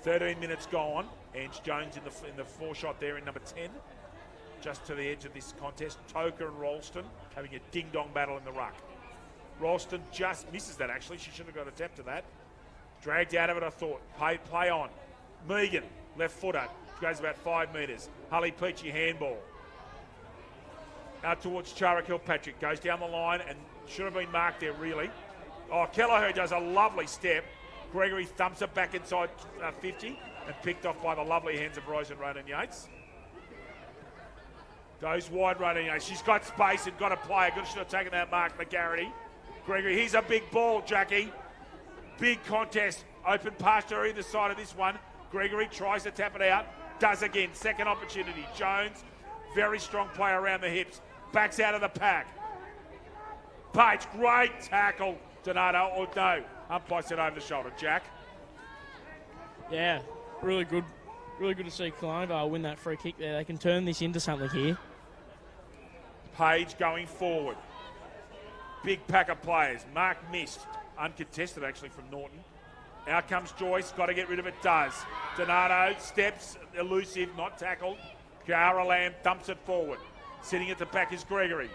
S1: 13 minutes gone. Ange Jones in the 4-shot there in number 10, just to the edge of this contest. Toker and Ralston having a ding-dong battle in the ruck. Ralston just misses that, actually. She should have got a tap to that. Dragged out of it, I thought. Play on. Megan, left footer, goes about 5 metres. Harley Peachy handball. Out towards Chara Kilpatrick, goes down the line and should have been marked there, really. Oh, Kelleher does a lovely step. Gregory thumps it back inside 50 and picked off by the lovely hands of Rose and Ronan Yates. Goes wide, Ronan Yates. She's got space and got a player. Good, should have taken that mark, McGarity. Gregory, here's a big ball, Jackie. Big contest. Open past her either side of this one. Gregory tries to tap it out. Does again. Second opportunity. Jones, very strong play around the hips. Backs out of the pack. Page, great tackle. Donato, or no. Umpire said over the shoulder. Jack.
S2: Yeah, really good. Really good to see Killarney Vale win that free kick there. They can turn this into something here.
S1: Page going forward. Big pack of players. Mark missed. Uncontested, actually, from Norton. Out comes Joyce. Got to get rid of it. Does. Donato steps. Elusive. Not tackled. Kiara Lamb thumps it forward. Sitting at the back is Gregory.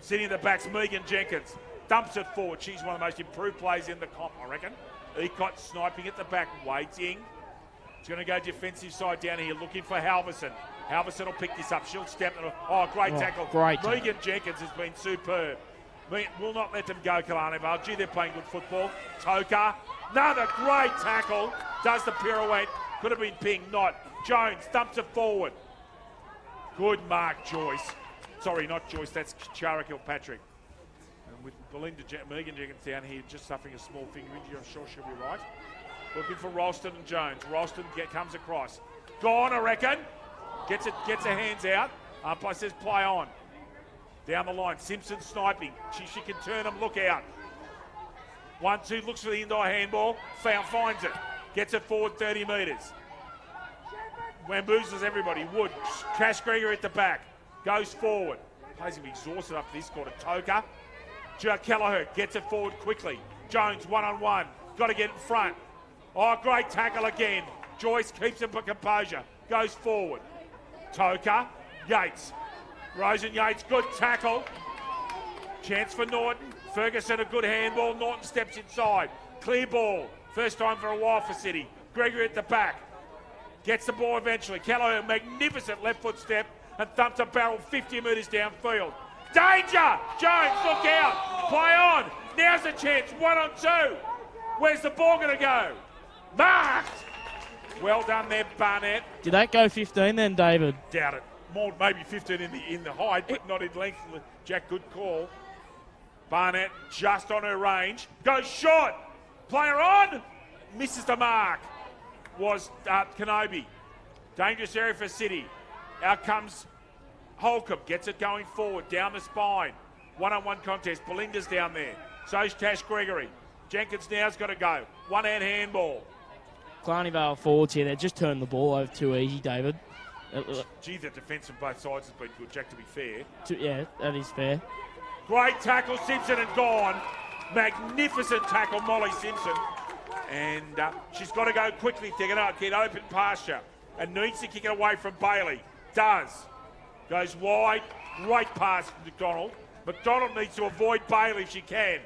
S1: Sitting at the back's Megan Jenkins. Dumps it forward. She's one of the most improved players in the comp, I reckon. Ecott sniping at the back. Waiting. He's going to go defensive side down here. Looking for Halverson. Halverson will pick this up. She'll step. Oh, great tackle.
S2: Great
S1: Megan Jenkins has been superb. Will not let them go, Killarney Vale. Gee, they're playing good football. Toka, another great tackle. Does the pirouette. Could have been pinged, not. Jones dumps it forward. Good mark, Joyce. Sorry, not Joyce, that's Chara Kilpatrick. And with Belinda Megan Jenkins down here, just suffering a small finger injury, I'm sure she'll be right. Looking for Ralston and Jones. Ralston comes across. Gone, I reckon. Gets her hands out. Umpire says play on. Down the line, Simpson sniping. She can turn them, look out. 1-2, looks for the indoor handball. Finds it. Gets it forward 30 metres. Wamboozles everybody. Wood, Cash Greger at the back. Goes forward. Plays him exhausted after this quarter. Toka. Kelleher gets it forward quickly. Jones, one-on-one. Got to get in front. Oh, great tackle again. Joyce keeps him for composure. Goes forward. Toka. Yates. Rosen Yates, good tackle. Chance for Norton. Ferguson, a good handball. Norton steps inside. Clear ball. First time for a while for City. Gregory at the back. Gets the ball eventually. Kelleher, magnificent left foot step and thumps a barrel 50 metres downfield. Danger! Jones, look out! Play on! Now's the chance. 1-on-2. Where's the ball going to go? Marked! Well done there, Barnett.
S2: Did that go 15 then, David?
S1: Doubt it. More, maybe 15 in the height, but not in length. Jack, good call. Barnett just on her range. Goes short. Player on. Misses the mark. Was Kenobi. Dangerous area for City. Out comes Holcomb. Gets it going forward. Down the spine. One-on-one contest. Belinda's down there. So's Tash Gregory. Jenkins now's got to go. One-hand handball.
S2: Killarney Vale forwards here. They just turned the ball over too easy, David.
S1: Gee, the defence from both sides has been good, Jack, to be fair.
S2: Yeah, that is fair.
S1: Great tackle, Simpson, and gone. Magnificent tackle, Molly Simpson. And she's got to go quickly to get open pasture. And needs to kick it away from Bailey. Does. Goes wide. Great pass from McDonald. McDonald needs to avoid Bailey if she can.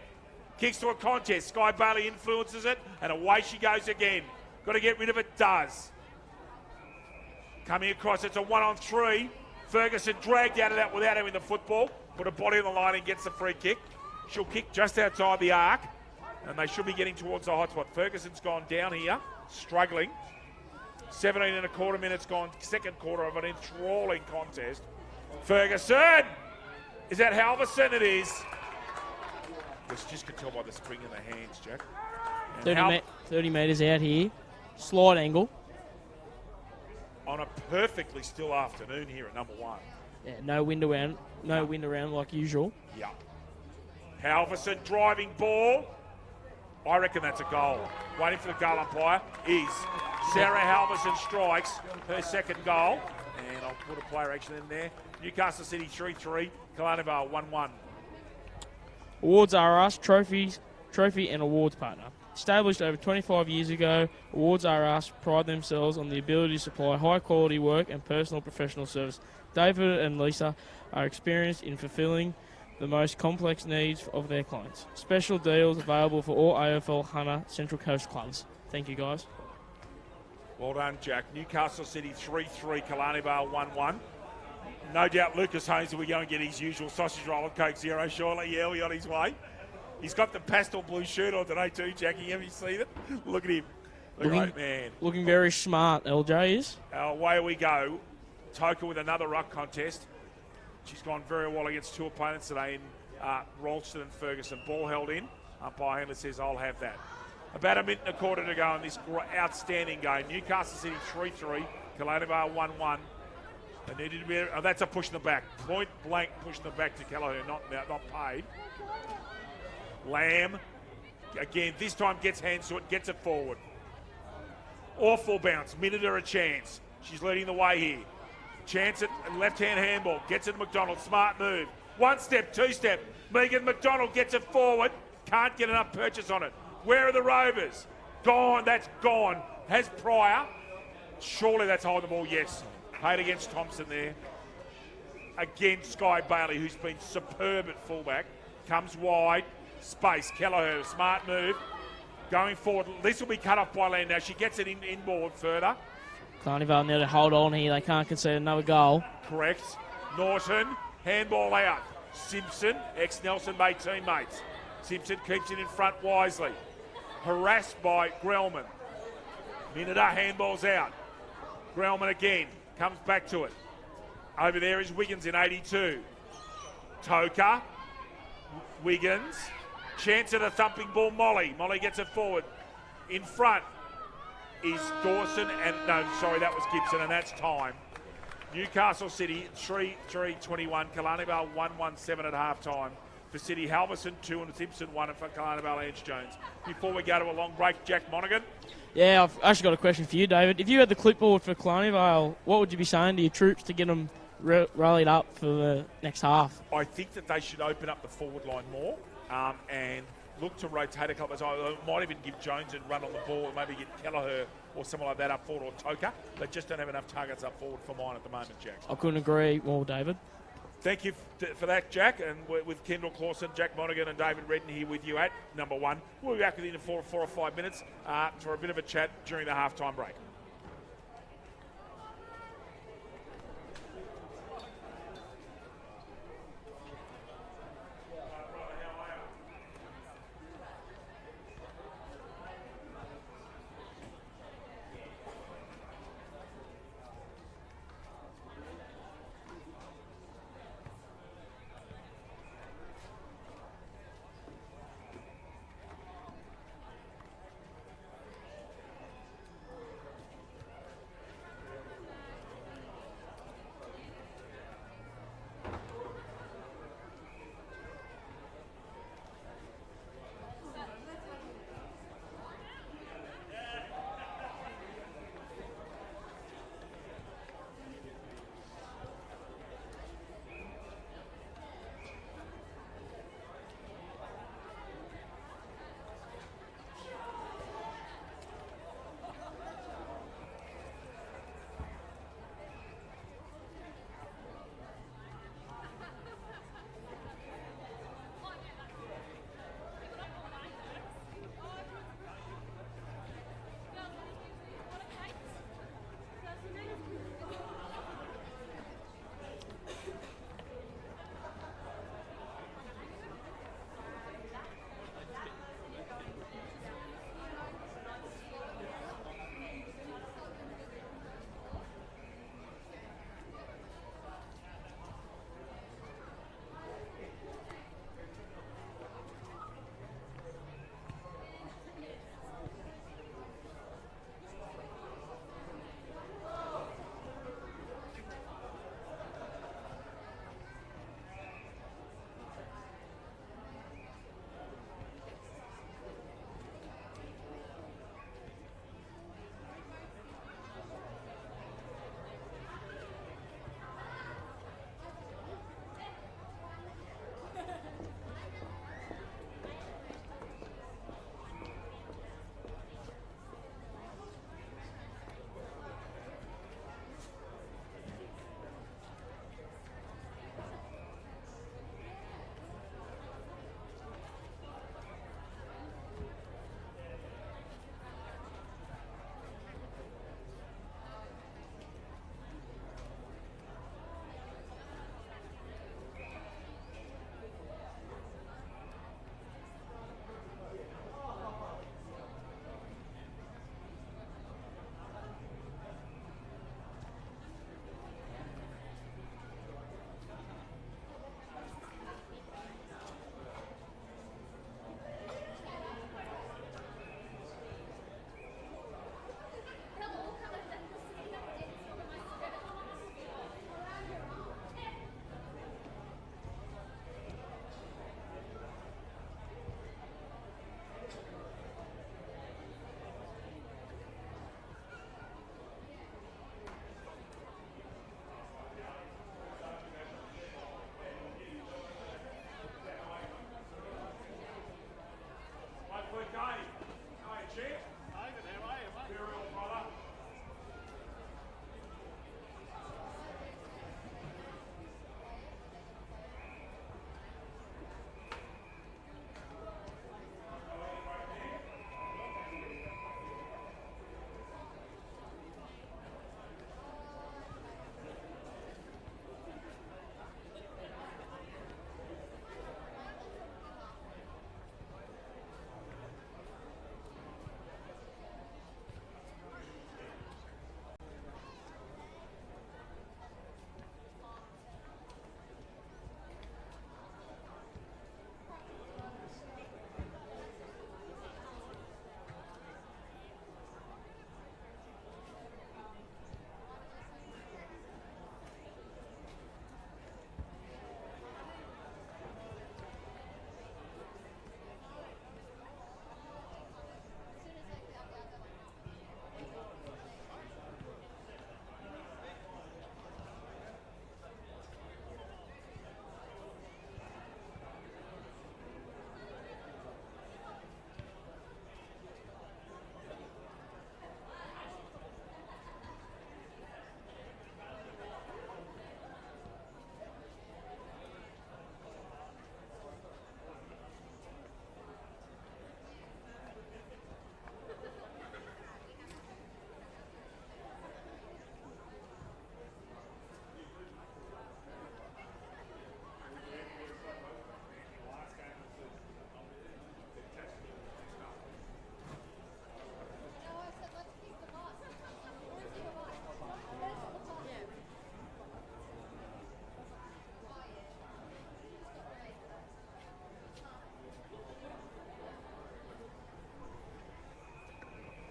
S1: Kicks to a contest. Sky Bailey influences it. And away she goes again. Got to get rid of it. Does. Coming across, it's a 1-on-3. Ferguson dragged out of that without having the football. Put a body on the line and gets the free kick. She'll kick just outside the arc. And they should be getting towards the hot spot. Ferguson's gone down here, struggling. 17 and a quarter minutes gone, second quarter of an enthralling contest. Ferguson! Is that Halverson? It is. Just could tell by the spring in the hands, Jack.
S2: 30 metres out here. Slide angle.
S1: On a perfectly still afternoon here at number 1.
S2: Yeah, no wind around like usual.
S1: Yeah. Halverson driving ball. I reckon that's a goal. Waiting for the goal umpire is Sarah Halverson strikes her second goal. And I'll put a player action in there. Newcastle City 3-3, Killarney Vale 1-1.
S2: Awards are us, trophy and awards partner. Established over 25 years ago, Awards R Us pride themselves on the ability to supply high-quality work and personal professional service. David and Lisa are experienced in fulfilling the most complex needs of their clients. Special deals available for all AFL Hunter Central Coast clubs. Thank you, guys.
S1: Well done, Jack. Newcastle City 3-3, Killarney Vale 1-1. No doubt Lucas Haynes will go and get his usual sausage roll and Coke Zero, surely. Yeah, he'll be on his way. He's got the pastel blue shirt on today too, Jackie. Have you seen it? Look at him. The great man.
S2: Looking very smart, LJ is.
S1: Away we go. Toka with another ruck contest. She's gone very well against two opponents today in Ralston and Ferguson. Ball held in. Umpire handler says, I'll have that. About a minute and a quarter to go in this outstanding game. Newcastle City 3-3. Killarney Vale 1-1. They needed to be. Oh, that's a push in the back. Point blank push in the back to Kelleher. Not paid. Lamb, again, this time gets hands to it, gets it forward. Awful bounce, minute her a chance. She's leading the way here. Chance at left-hand handball, gets it to McDonald, smart move. One step, two step, Megan McDonald gets it forward, can't get enough purchase on it. Where are the Rovers? Gone, that's gone. Has Pryor, surely that's holding the ball, yes. Paid against Thompson there. Again, Sky Bailey, who's been superb at fullback, comes wide. Space, Kelleher, smart move. Going forward, this will be cut off by Land now. She gets it inboard further.
S2: Killarney Vale need to hold on here. They can't concede another goal.
S1: Correct. Norton, handball out. Simpson, ex-Nelson Bay teammates. Simpson keeps it in front wisely. Harassed by Grellman. Minida handballs out. Grellman again. Comes back to it. Over there is Wiggins in 82. Toker. Wiggins. Chance at a thumping ball, Molly. Molly gets it forward. In front is Dawson and... No, sorry, that was Gibson, and that's time. Newcastle City, 3-21. Killarney Vale 1-1-7 at half-time. For City, Halverson 2 and Simpson 1, and for Killarney Vale, Ange Jones. Before we go to a long break, Jack Monaghan.
S2: Yeah, I've actually got a question for you, David. If you had the clipboard for Killarney Vale, what would you be saying to your troops to get them rallied up for the next half?
S1: I think that they should open up the forward line more and look to rotate a couple of times. I might even give Jones a run on the ball, and maybe get Kelleher or someone like that up forward, or Toker. They just don't have enough targets up forward for mine at the moment, Jack.
S2: I couldn't agree more, David.
S1: Thank you for that, Jack. And with Kendall Clausen, Jack Monaghan and David Redden here with you at number 1. We'll be back within 4 or 5 minutes for a bit of a chat during the halftime break.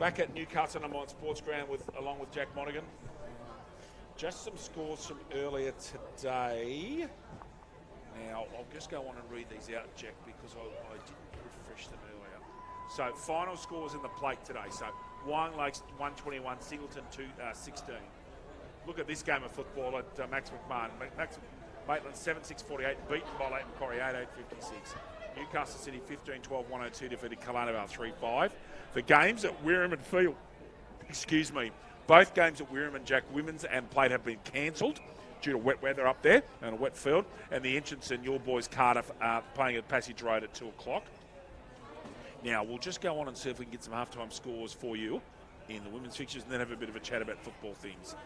S1: Back at Newcastle number 1 Sports Ground along with Jack Monaghan. Just some scores from earlier today. Now, I'll just go on and read these out, Jack, because I didn't refresh them earlier. So, final scores in the plate today. So, Wyong Lakes 121, Singleton 16. Look at this game of football at Max McMahon. Maitland 7-6-48, beaten by Leighton Quarry 8-8-56. Newcastle City 15-12, 102, defeated Killarney 3-5. The games at Wirraman Field, both games at Wirraman, Jack, women's and plate have been cancelled due to wet weather up there and a wet field. And the entrance in your boys Cardiff are playing at Passage Road at 2 o'clock. Now, we'll just go on and see if we can get some halftime scores for you in the women's fixtures and then have a bit of a chat about football things.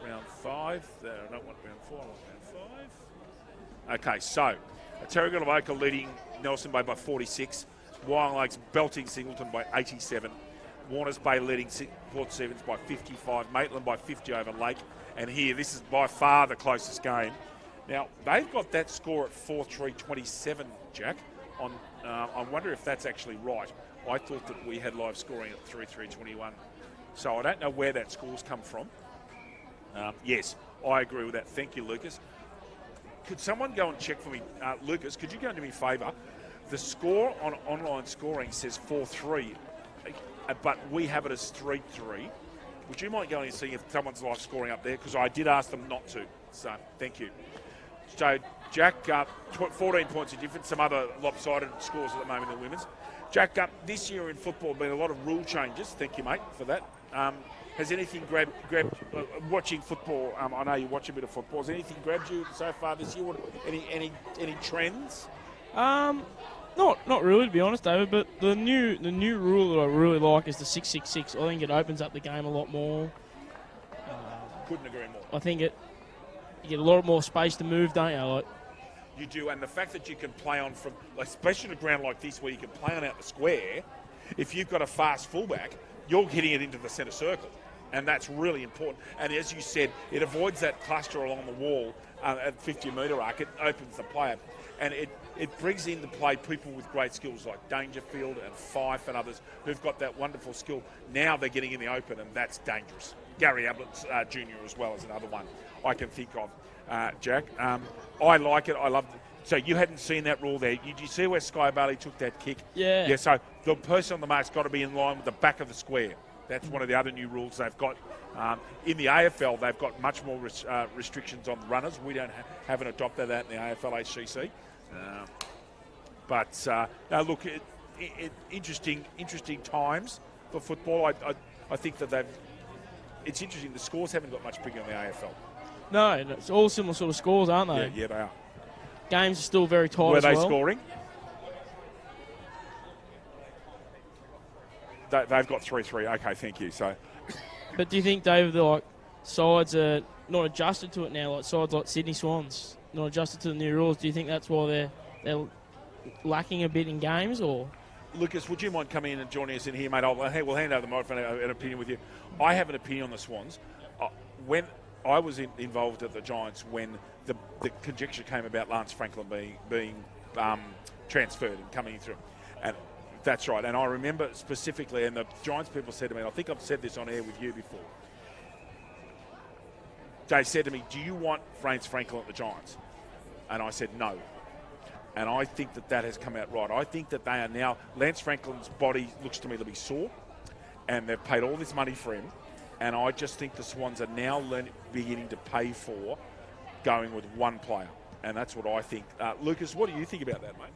S1: Round 5. I don't want round 4, I want round 5. Okay, so Terrigal of Oakle leading Nelson Bay by 46. Wyong Lakes belting Singleton by 87. Warners Bay leading Port Stephens by 55. Maitland by 50 over Lake. And here, this is by far the closest game. Now, they've got that score at 4-3-27, Jack. I wonder if that's actually right. I thought that we had live scoring at 3-3-21. So I don't know where that score's come from. Yes, I agree with that. Thank you, Lucas. Could someone go and check for me? Lucas, could you go and do me a favour? The score on online scoring says 4-3, but we have it as 3-3. Would you mind going and seeing if someone's live scoring up there? Because I did ask them not to. So, thank you. So, Jack, 14 points of difference. Some other lopsided scores at the moment in the women's. Jack, this year in football, been a lot of rule changes. Thank you, mate, for that. Has anything grabbed watching football? I know you watch a bit of football. Has anything grabbed you so far this year? Any trends?
S2: Not really, to be honest, David. But the new rule that I really like is the 6-6-6. I think it opens up the game a lot more.
S1: Couldn't agree more.
S2: I think you get a lot more space to move, don't you?
S1: You do, and the fact that you can play on from, especially a ground like this where you can play on out the square, if you've got a fast fullback, you're hitting it into the centre circle. And that's really important. And as you said, it avoids that cluster along the wall at 50-metre arc. It opens the play up. And it brings into play people with great skills like Dangerfield and Fife and others who've got that wonderful skill. Now they're getting in the open, and that's dangerous. Gary Ablett Jr. as well as another one I can think of, Jack. I like it. I love it. So you hadn't seen that rule there. Did you see where Sky Bailey took that kick?
S2: Yeah.
S1: Yeah, so the person on the mark's got to be in line with the back of the square. That's one of the other new rules they've got. In the AFL, they've got much more restrictions on the runners. We haven't adopted that in the AFL HCC. Now look, interesting times for football. I think that it's interesting. The scores haven't got much bigger in the AFL.
S2: No, it's all similar sort of scores, aren't they?
S1: Yeah, they are.
S2: Games are still very tight.
S1: Were
S2: as
S1: they
S2: well.
S1: scoring? They've got 3-3. Okay, thank you. So,
S2: but do you think, David, sides are not adjusted to it now? Like sides like Sydney Swans, not adjusted to the new rules. Do you think that's why they're lacking a bit in games, or?
S1: Lucas, would you mind coming in and joining us in here, mate? We'll hand over the microphone. An opinion with you. I have an opinion on the Swans. When I was involved at the Giants, when the conjecture came about Lance Franklin being transferred and coming through, and that's right. And I remember specifically, and the Giants people said to me, and I think I've said this on air with you before. They said to me, "Do you want Lance Franklin at the Giants?" And I said no. And I think that has come out right. I think that they are now, Lance Franklin's body looks to me to be sore, and they've paid all this money for him. And I just think the Swans are now beginning to pay for going with one player. And that's what I think. Lucas, what do you think about that, mate?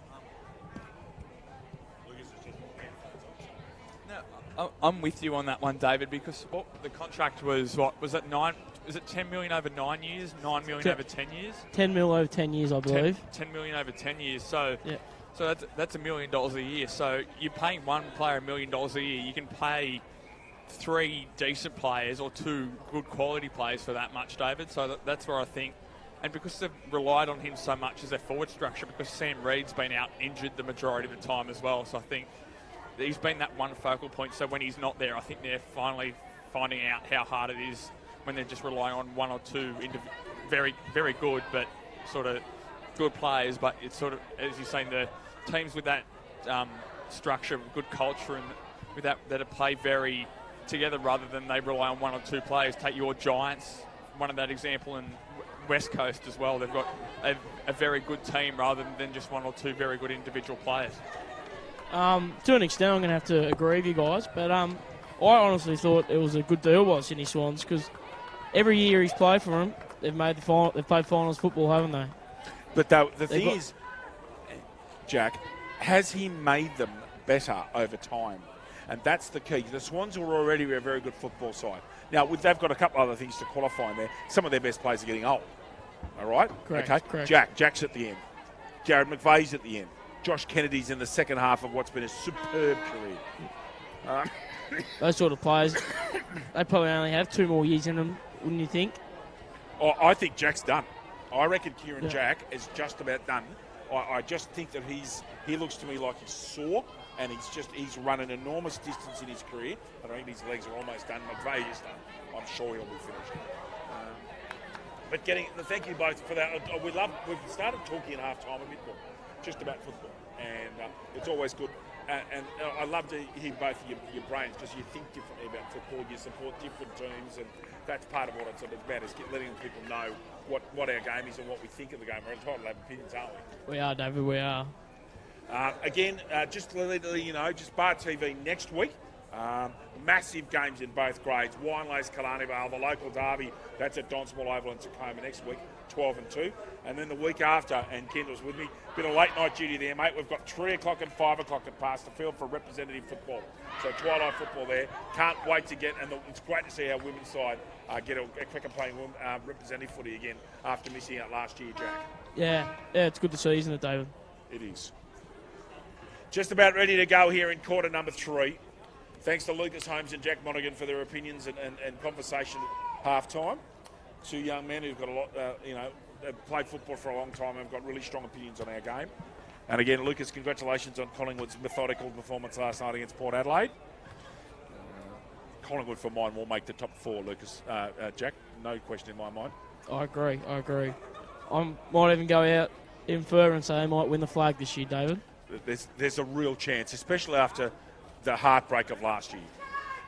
S3: No, I'm with you on that one, David, because the contract was, was it 9? Is it 10 million over 9 years, 9 million over 10 years?
S2: 10 mil over 10 years, I believe.
S3: 10 million over 10 years. So,
S2: yeah.
S3: So that's $1 million a year. So you're paying one player $1 million a year. You can pay 3 decent players or 2 good quality players for that much, David. So that's where I think, and because they've relied on him so much as their forward structure, because Sam Reid's been out injured the majority of the time as well. So I think he's been that one focal point. So when he's not there, I think they're finally finding out how hard it is when they're just relying on 1 or 2 very, very good, but sort of good players. But it's sort of, as you're saying, the teams with that structure, good culture, and with that play very together rather than they rely on one or two players. Take your Giants, one of that example, and West Coast as well. They've got a very good team rather than just one or two very good individual players.
S2: To an extent, I'm going to have to agree with you guys, but I honestly thought it was a good deal by Sydney Swans because every year he's played for them, they've made the final. They've played finals football, haven't they?
S1: But the thing is, Jack, has he made them better over time? And that's the key. The Swans are already a very good football side. Now, they've got a couple other things to qualify in there. Some of their best players are getting old. All right?
S2: Correct.
S1: Okay.
S2: Correct.
S1: Jack's at the end. Jared McVeigh's at the end. Josh Kennedy's in the second half of what's been a superb career.
S2: Those sort of players, they probably only have 2 more years in them, wouldn't you think?
S1: Oh, I think Jack's done. I reckon Kieran Jack is just about done. I just think that he looks to me like he's sore, and he's run an enormous distance in his career. I think his legs are almost done. McVeigh is done. I'm sure he'll be finished. But thank you both for that. We've started talking at half time a bit more, just about football, and it's always good. And I love to hear both of your brains because you think differently about football. You support different teams, and that's part of what it's about, is letting people know what our game is and what we think of the game. We're entitled to have opinions, aren't we?
S2: We are, David, we are.
S1: Again, just to let you know, just Bar TV next week. Massive games in both grades. Winelace, Killarney, Vale, the local derby. That's at Donsmore Oval in Tacoma next week, 12 and 2. And then the week after, and Kendall's with me, bit of late night duty there, mate. We've got 3 o'clock and 5 o'clock at Past the Field for representative football. So twilight football there. Can't wait to get, and it's great to see our women's side get a quicker playing representative footy again after missing out last year, Jack.
S2: Yeah, it's good to see, isn't it, David?
S1: It is. Just about ready to go here in quarter number 3. Thanks to Lucas Holmes and Jack Monaghan for their opinions and conversation at half-time. 2 young men who've got a lot, have played football for a long time and have got really strong opinions on our game. And again, Lucas, congratulations on Collingwood's methodical performance last night against Port Adelaide. Collingwood, for mine, will make the top 4, Lucas. Jack, no question in my mind.
S2: I agree. I might even go out even further and say they might win the flag this year, David.
S1: There's a real chance, especially after the heartbreak of last year.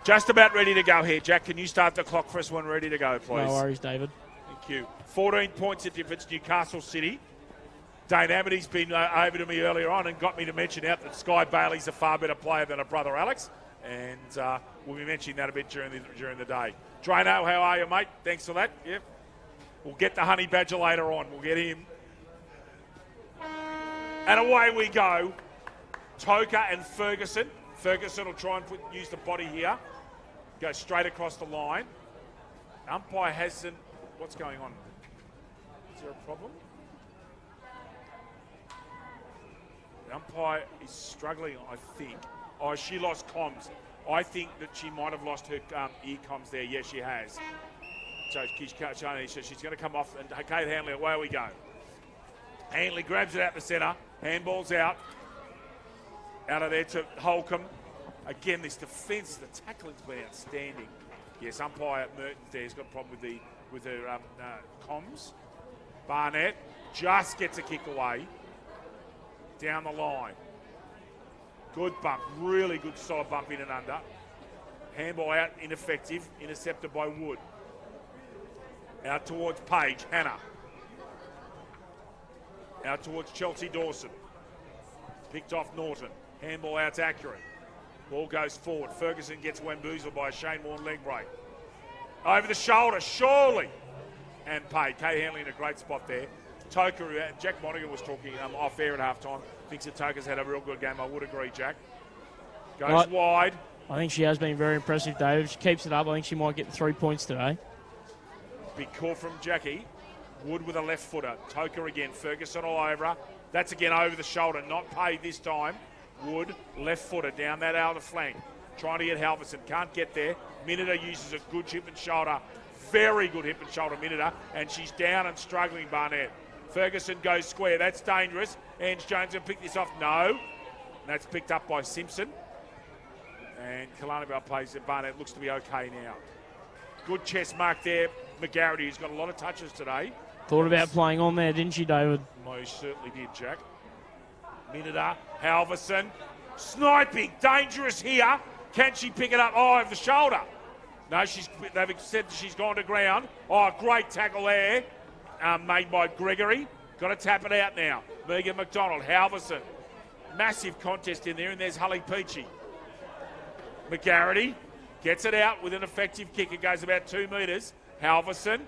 S1: Just about ready to go here. Jack, can you start the clock for us when we're ready to go, please?
S2: No worries, David.
S1: Thank you. 14 points of difference, Newcastle City. Dane Amity's been over to me earlier on and got me to mention out that Sky Bailey's a far better player than her brother Alex. And we'll be mentioning that a bit during the day. Drano, how are you, mate? Thanks for that. Yep. We'll get the Honey Badger later on. We'll get him. And away we go. Toker and Ferguson. Ferguson will try and use the body here. Go straight across the line. Umpire hasn't... What's going on? Is there a problem? The umpire is struggling, I think. Oh, she lost comms. I think that she might have lost her ear comms there. Yes, she has. So she's going to come off. And Kate Hanley, away we go. Hanley grabs it out the centre. Handball's out. Out of there to Holcomb. Again, this defence, the tackling's been outstanding. Yes, umpire Merton there's got a problem with her comms. Barnett just gets a kick away. Down the line. Good bump, really good solid bump in and under. Handball out, ineffective, intercepted by Wood. Out towards Page, Hannah. Out towards Chelsea Dawson. Picked off Norton. Handball out's accurate. Ball goes forward. Ferguson gets Wamboozled by a Shane Warne leg break. Over the shoulder, surely. And Page. Kay Hanley in a great spot there. Toker, Jack Monaghan was talking off air at half-time. Thinks that Toker's had a real good game. I would agree, Jack. Goes wide.
S2: I think she has been very impressive, Dave. If she keeps it up, I think she might get the 3 points today.
S1: Big call from Jackie. Wood with a left footer. Toker again. Ferguson all over her. That's again over the shoulder. Not paid this time. Wood, left footer down that outer flank. Trying to get Halverson. Can't get there. Miniter uses a good hip and shoulder. Very good hip and shoulder, Miniter. And she's down and struggling, Barnett. Ferguson goes square. That's dangerous. Ange Jones will pick this off. No. And that's picked up by Simpson. And Killarney plays it. Barnett looks to be okay now. Good chest mark there. McGarity, who's got a lot of touches today.
S2: Thought about playing on there, didn't she, David?
S1: Most certainly did, Jack. Miniter, Halverson. Sniping. Dangerous here. Can she pick it up? Oh, over the shoulder. No, they've said she's gone to ground. Oh, great tackle there, made by Gregory. Got to tap it out now. Megan McDonald, Halverson. Massive contest in there, and there's Hully Peachy. McGarity gets it out with an effective kick. It goes about 2 metres. Halverson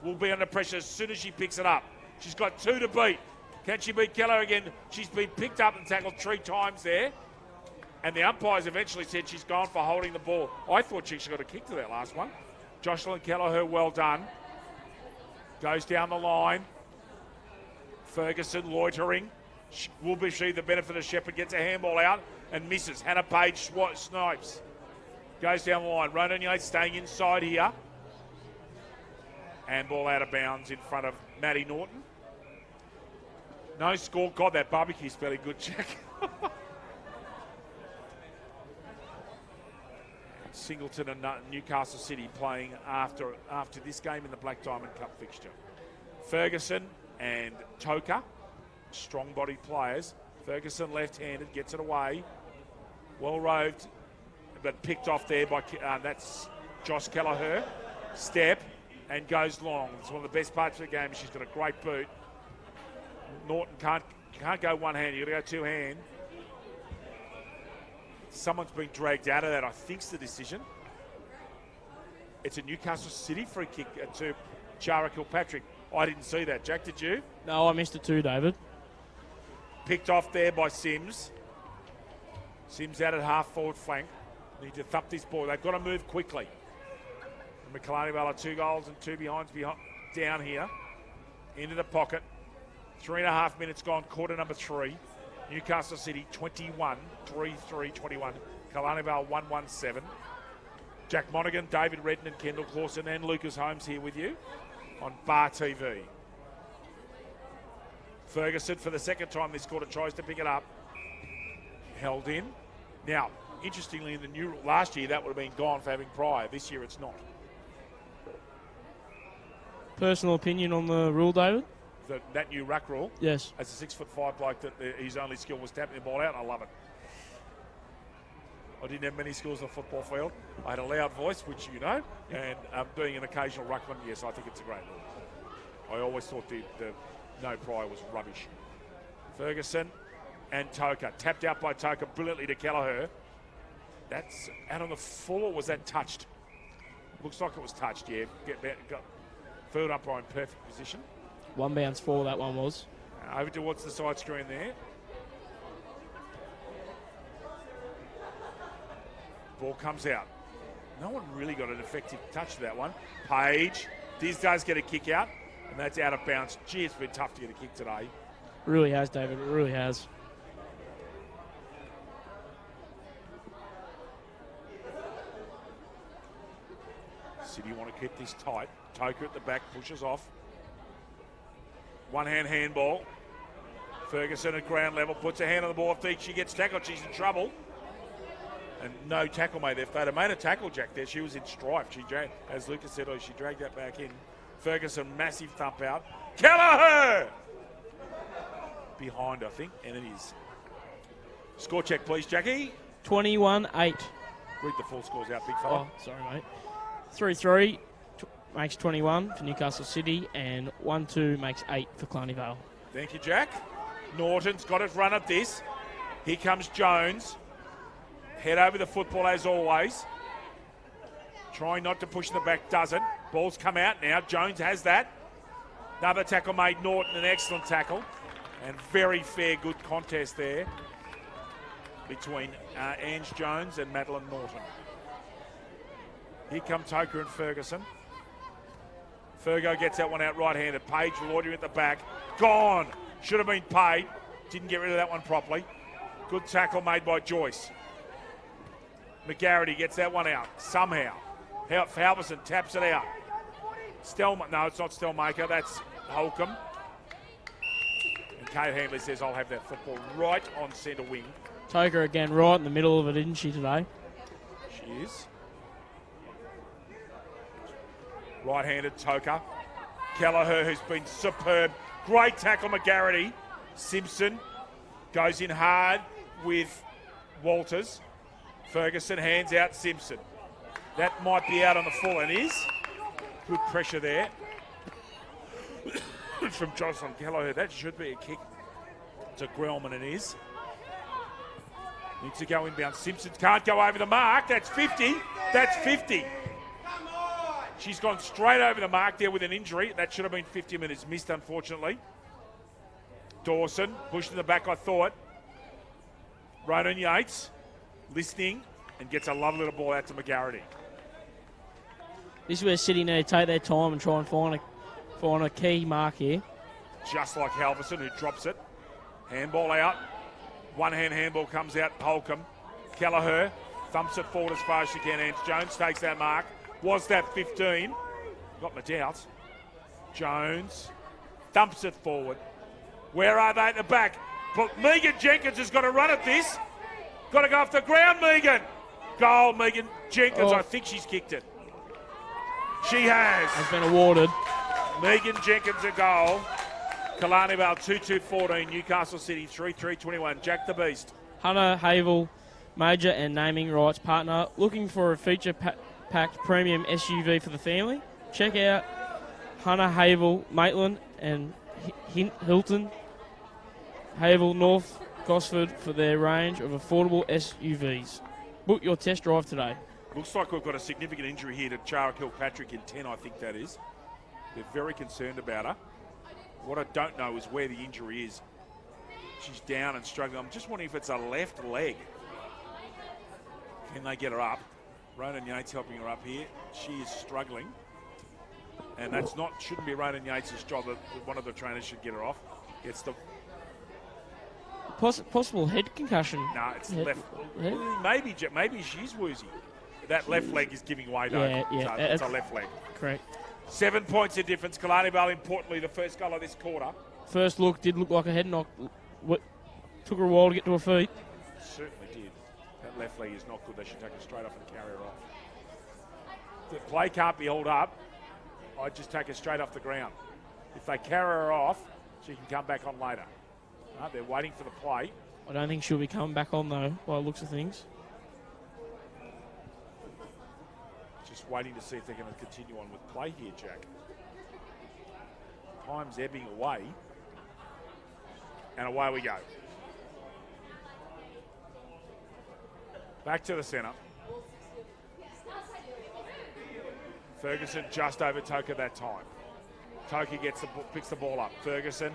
S1: will be under pressure as soon as she picks it up. She's got 2 to beat. Can she beat Keller again? She's been picked up and tackled 3 times there. And the umpires eventually said she's gone for holding the ball. I thought she got a kick to that last one. Jocelyn Kelleher, well done. Goes down the line. Ferguson loitering. Will be she the benefit of Shepherd, gets a handball out and misses. Hannah Page snipes. Goes down the line. Ronan Yates staying inside here. Handball out of bounds in front of Maddie Norton. No score. God, that barbecue's fairly good, Jack. Singleton and Newcastle City playing after this game in the Black Diamond Cup fixture. Ferguson and Toker, strong-bodied players. Ferguson left-handed, gets it away. Well roved, but picked off there by that's Josh Kelleher. Step and goes long. It's one of the best parts of the game. She's got a great boot. Norton can't go one hand. You've got to go 2 hand. Someone's been dragged out of that. I think's the decision. It's a Newcastle City free kick to Chara Kilpatrick. I didn't see that. Jack, did you?
S2: No, I missed it too, David.
S1: Picked off there by Sims. Sims out at half forward flank. Need to thump this ball. They've got to move quickly. And Killarney Vale are 2 goals and 2 behinds down here. Into the pocket. 3.5 minutes gone. Quarter number 3. Newcastle City 21, 3-3-21. Killarney Vale 1-1-7. Jack Monaghan, David Redden and Kendall Clausen and Lucas Holmes here with you on Bar TV. Ferguson for the second time this quarter tries to pick it up. Held in. Now, interestingly, in the new last year that would have been gone for having prior. This year it's not.
S2: Personal opinion on the rule, David?
S1: That new ruck rule.
S2: Yes.
S1: As a 6'5" bloke, that his only skill was tapping the ball out. I love it. I didn't have many skills on the football field. I had a loud voice, which you know, and being an occasional ruckman, yes, I think it's a great rule. I always thought the no prior was rubbish. Ferguson and Toker. Tapped out by Toker brilliantly to Kelleher. That's out on the full, or was that touched? Looks like it was touched, yeah. Got field umpire in perfect position.
S2: One bounce for that one was.
S1: Over towards the side screen there. Ball comes out. No one really got an effective touch to that one. Page. Diz does get a kick out, and that's out of bounds. Gee, it's been tough to get a kick today.
S2: It really has, David. It really has.
S1: City want to keep this tight. Toker at the back pushes off. One-hand handball. Ferguson at ground level puts her hand on the ball. If she gets tackled, she's in trouble. And no tackle made there. If they'd have made a tackle, Jack, there, she was in strife. She dragged, as Lucas said, she dragged that back in. Ferguson, massive thump out. Kelleher! Behind, I think, and it is. Score check, please, Jackie.
S2: 21-8.
S1: Read the full scores out, big fella.
S2: Oh, sorry, mate. 3-3 makes 21 for Newcastle City, and 1-2 makes 8 for Killarney Vale.
S1: Thank you, Jack. Norton's got his run at this. Here comes Jones. Head over the football as always. Trying not to push the back, doesn't. Ball's come out now. Jones has that. Another tackle made. Norton, an excellent tackle. And very fair, good contest there between Ange Jones and Madeline Norton. Here come Toker and Ferguson. Fergo gets that one out right-handed. Page loitering at the back. Gone. Should have been paid. Didn't get rid of that one properly. Good tackle made by Joyce. McGarity gets that one out somehow. Halverson taps it out. No, it's not Stelmaker. That's Holcomb. And Kate Handley says, I'll have that football right on centre wing.
S2: Toker again right in the middle of it, isn't she, today?
S1: She is. Right-handed Toker. Kelleher, who's been superb. Great tackle, McGarity. Simpson goes in hard with Walters. Ferguson hands out Simpson. That might be out on the full and is. Good pressure there from Jocelyn Kelleher. That should be a kick to Grellman and is. Needs to go inbound. Simpson can't go over the mark. That's 50. That's 50. She's gone straight over the mark there with an injury. That should have been 50 minutes missed, unfortunately. Dawson pushed in the back, I thought. Ronan Yates listening and gets a lovely little ball out to McGarity.
S2: This is where City need to take their time and try and find a key mark here.
S1: Just like Halverson, who drops it. Handball out. One-hand handball comes out. Holcomb. Kelleher thumps it forward as far as she can. Ange Jones takes that mark. Was that 15? Got my doubts. Jones thumps it forward. Where are they at the back? But Megan Jenkins has got to run at this. Got to go off the ground, Megan. Goal, Megan Jenkins. I think she's kicked it. She has.
S2: Has been awarded.
S1: Megan Jenkins a goal. Killarney Vale 2-2-14. Newcastle City 3-3-21. Jack the Beast.
S2: Hunter Havel, major and naming rights partner, looking for a feature-packed premium SUV for the family? Check out Hunter Havel, Maitland and Hilton Havel, North Gosford for their range of affordable SUVs. Book your test drive today.
S1: Looks like we've got a significant injury here to Chara Kilpatrick in 10, I think that is. They're very concerned about her. What I don't know is where the injury is. She's down and struggling. I'm just wondering if it's a left leg. Can they get her up? Ronan Yates helping her up here. She is struggling. And that's shouldn't be Ronan Yates' job. One of the trainers should get her off. It's the...
S2: Possible head concussion.
S1: No, it's
S2: head,
S1: left.
S2: Head?
S1: Maybe she's woozy. That left leg is giving way, though.
S2: Yeah.
S1: So it's a left leg.
S2: Correct.
S1: 7 points of difference. Killarney Vale, importantly, the first goal of this quarter.
S2: First look did look like a head knock. Took her a while to get to her feet.
S1: Certainly did. That left leg is not good. They should take her straight off and carry her off. If the play can't be held up, I'd just take her straight off the ground. If they carry her off, she can come back on later. They're waiting for the play.
S2: I don't think she'll be coming back on, though, by the looks of things.
S1: Just waiting to see if they're going to continue on with play here, Jack. Time's ebbing away. And away we go. Back to the centre. Ferguson just over Toker that time. Toker picks the ball up. Ferguson,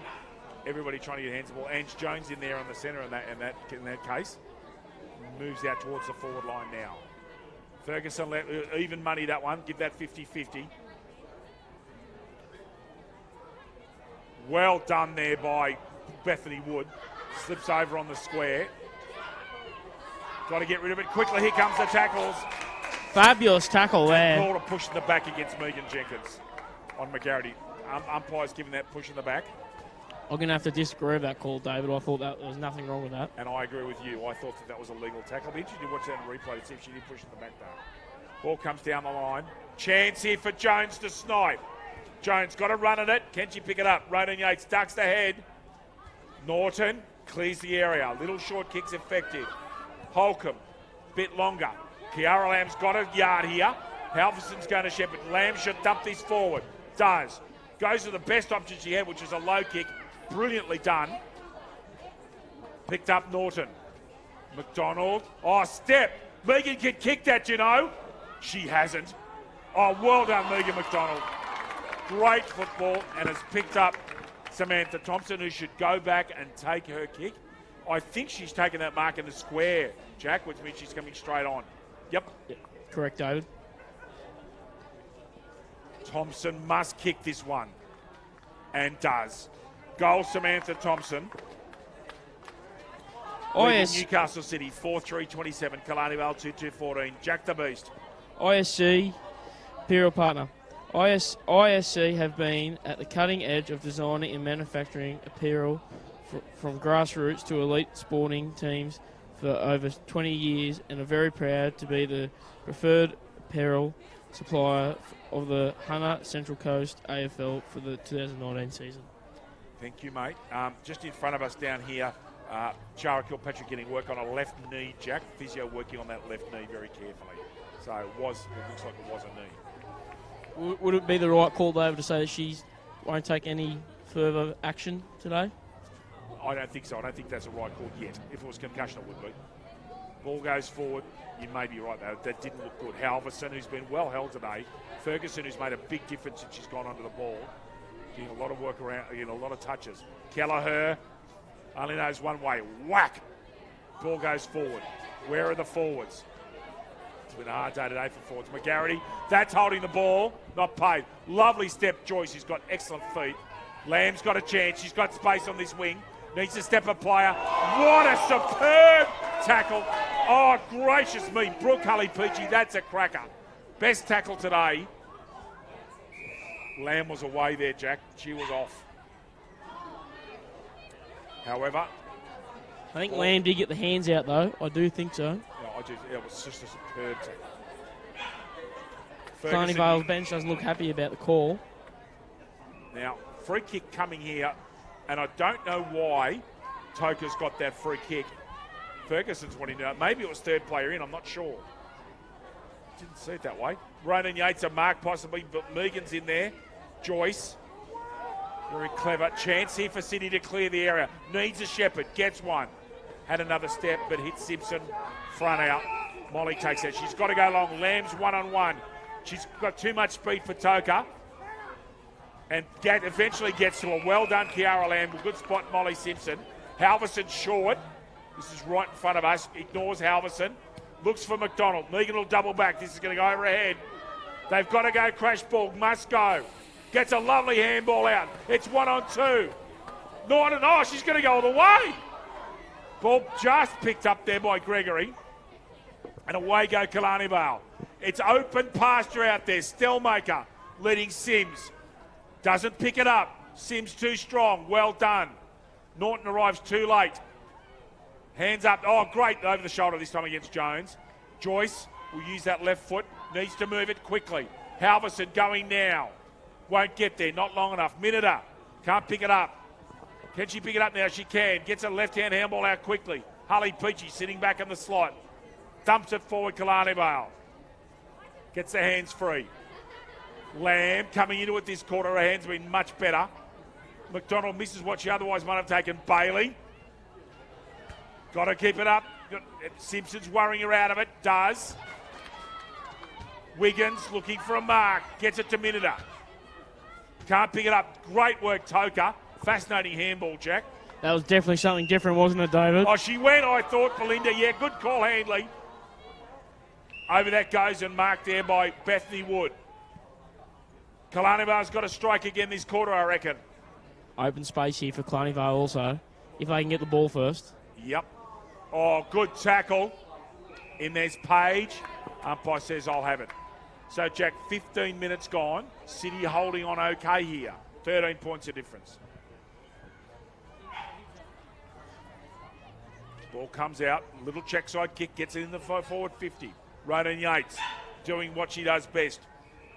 S1: everybody trying to get hands on the ball. Ange Jones in there on the centre in that case. Moves out towards the forward line now. Ferguson even money that one. Give that 50-50. Well done there by Bethany Wood. Slips over on the square. Got to get rid of it quickly. Here comes the tackles.
S2: Fabulous tackle there.
S1: Call to push in the back against Megan Jenkins on McGarity. Umpire's giving that push in the back.
S2: I'm going to have to disagree with that call, David. I thought that there was nothing wrong with that.
S1: And I agree with you. I thought that was a legal tackle. I'll be interested to watch that in replay to see if she did push in the back though. Ball comes down the line. Chance here for Jones to snipe. Jones got a run at it. Can she pick it up? Ronan Yates ducks the head. Norton clears the area. Little short kicks effective. Holcomb, bit longer. Kiara Lamb's got a yard here. Halverson's going to shepherd. Lamb should dump this forward. Does. Goes to the best option she had, which is a low kick. Brilliantly done. Picked up Norton. McDonald. Oh, step. Megan can kick that, you know. She hasn't. Oh, well done, Megan McDonald. Great football and has picked up Samantha Thompson, who should go back and take her kick. I think she's taken that mark in the square, Jack, which means she's coming straight on. Yep.
S2: Correct, David.
S1: Thompson must kick this one. And does. Goal, Samantha Thompson. Newcastle City 4-3-27. Killarney Vale 2-2-14. Jack the Beast.
S2: ISC, Imperial Partner. ISC have been at the cutting edge of designing and manufacturing apparel from grassroots to elite sporting teams for over 20 years and are very proud to be the preferred apparel supplier of the Hunter Central Coast AFL for the 2019 season.
S1: Thank you, mate. Just in front of us down here, Chara Kilpatrick getting work on a left knee, Jack. Physio working on that left knee very carefully. So it looks like it was a knee.
S2: Would it be the right call, David, to say that she won't take any further action today?
S1: I don't think so. I don't think that's a right call yet. If it was concussion, it would be. Ball goes forward. You may be right, though. That didn't look good. Halverson, who's been well held today. Ferguson, who's made a big difference since she's gone onto the ball. Getting a lot of work around, getting a lot of touches. Kelleher only knows one way. Whack! Ball goes forward. Where are the forwards? It's been a hard day today for forwards. McGarity, that's holding the ball. Not paid. Lovely step, Joyce. She's got excellent feet. Lamb's got a chance. She's got space on this wing. Needs to step a player. What a superb tackle. Oh, gracious me. Brooke Hulley-Peachy, that's a cracker. Best tackle today. Lamb was away there, Jack. She was off. However,
S2: I think Lamb did get the hands out, though. I do think so.
S1: It was just a superb tackle.
S2: Killarney Vale's bench doesn't look happy about the call.
S1: Now, free kick coming here, and I don't know why Toka's got that free kick. Ferguson's wanting to know. Maybe it was third player in, I'm not sure. Didn't see it that way. Ronan Yates, a mark possibly, but Megan's in there. Joyce, very clever. Chance here for City to clear the area. Needs a shepherd, gets one. Had another step, but hits Simpson front out. Molly takes it. She's got to go long. Lamb's one-on-one. She's got too much speed for Toka. And eventually gets to a well-done Kiara Lamb. Good spot, Molly Simpson. Halverson short. This is right in front of us. Ignores Halverson. Looks for McDonald. Megan will double back. This is going to go over her head. They've got to go crash ball. Must go. Gets a lovely handball out. It's 1-on-2. Norton, oh, she's going to go all the way. Ball just picked up there by Gregory. And away go Killarney Vale. It's open pasture out there. Stellmaker leading Sims. Doesn't pick it up. Sims too strong. Well done. Norton arrives too late. Hands up. Oh, great. Over the shoulder this time against Jones. Joyce will use that left foot. Needs to move it quickly. Halverson going now. Won't get there. Not long enough. Miniter. Can't pick it up. Can she pick it up now? She can. Gets a left-hand handball out quickly. Hulley-Peachy sitting back in the slot. Dumps it forward, Killarney Vale. Gets the hands free. Lamb coming into it this quarter. Her hands have been much better. McDonald misses what she otherwise might have taken. Bailey. Got to keep it up. Simpson's worrying her out of it. Does. Wiggins looking for a mark. Gets it to Miniter. Can't pick it up. Great work, Toka. Fascinating handball, Jack.
S2: That was definitely something different, wasn't it, David?
S1: Oh, she went, I thought, Belinda. Yeah, good call, Handley. Over that goes and marked there by Bethany Wood. Killarney Vale's got to strike again this quarter, I reckon.
S2: Open space here for Killarney Vale also, if they can get the ball first.
S1: Yep. Oh, good tackle. In there's Page. Umpire says, I'll have it. So, Jack, 15 minutes gone. City holding on okay here. 13 points of difference. Ball comes out. Little check side kick. Gets it in the forward 50. Ronan Yates doing what she does best.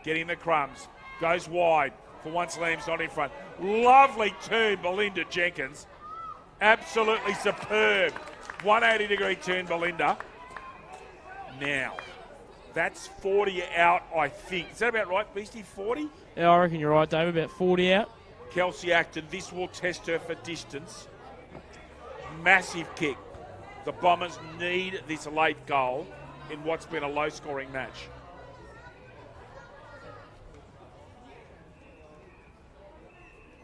S1: Getting the crumbs. Goes wide. For once, Lamb's not in front. Lovely turn, Belinda Jenkins. Absolutely superb. 180-degree turn, Belinda. Now, that's 40 out, I think. Is that about right, Beastie? 40?
S2: Yeah, I reckon you're right, David. About 40 out.
S1: Kelsey Acton, this will test her for distance. Massive kick. The Bombers need this late goal in what's been a low-scoring match.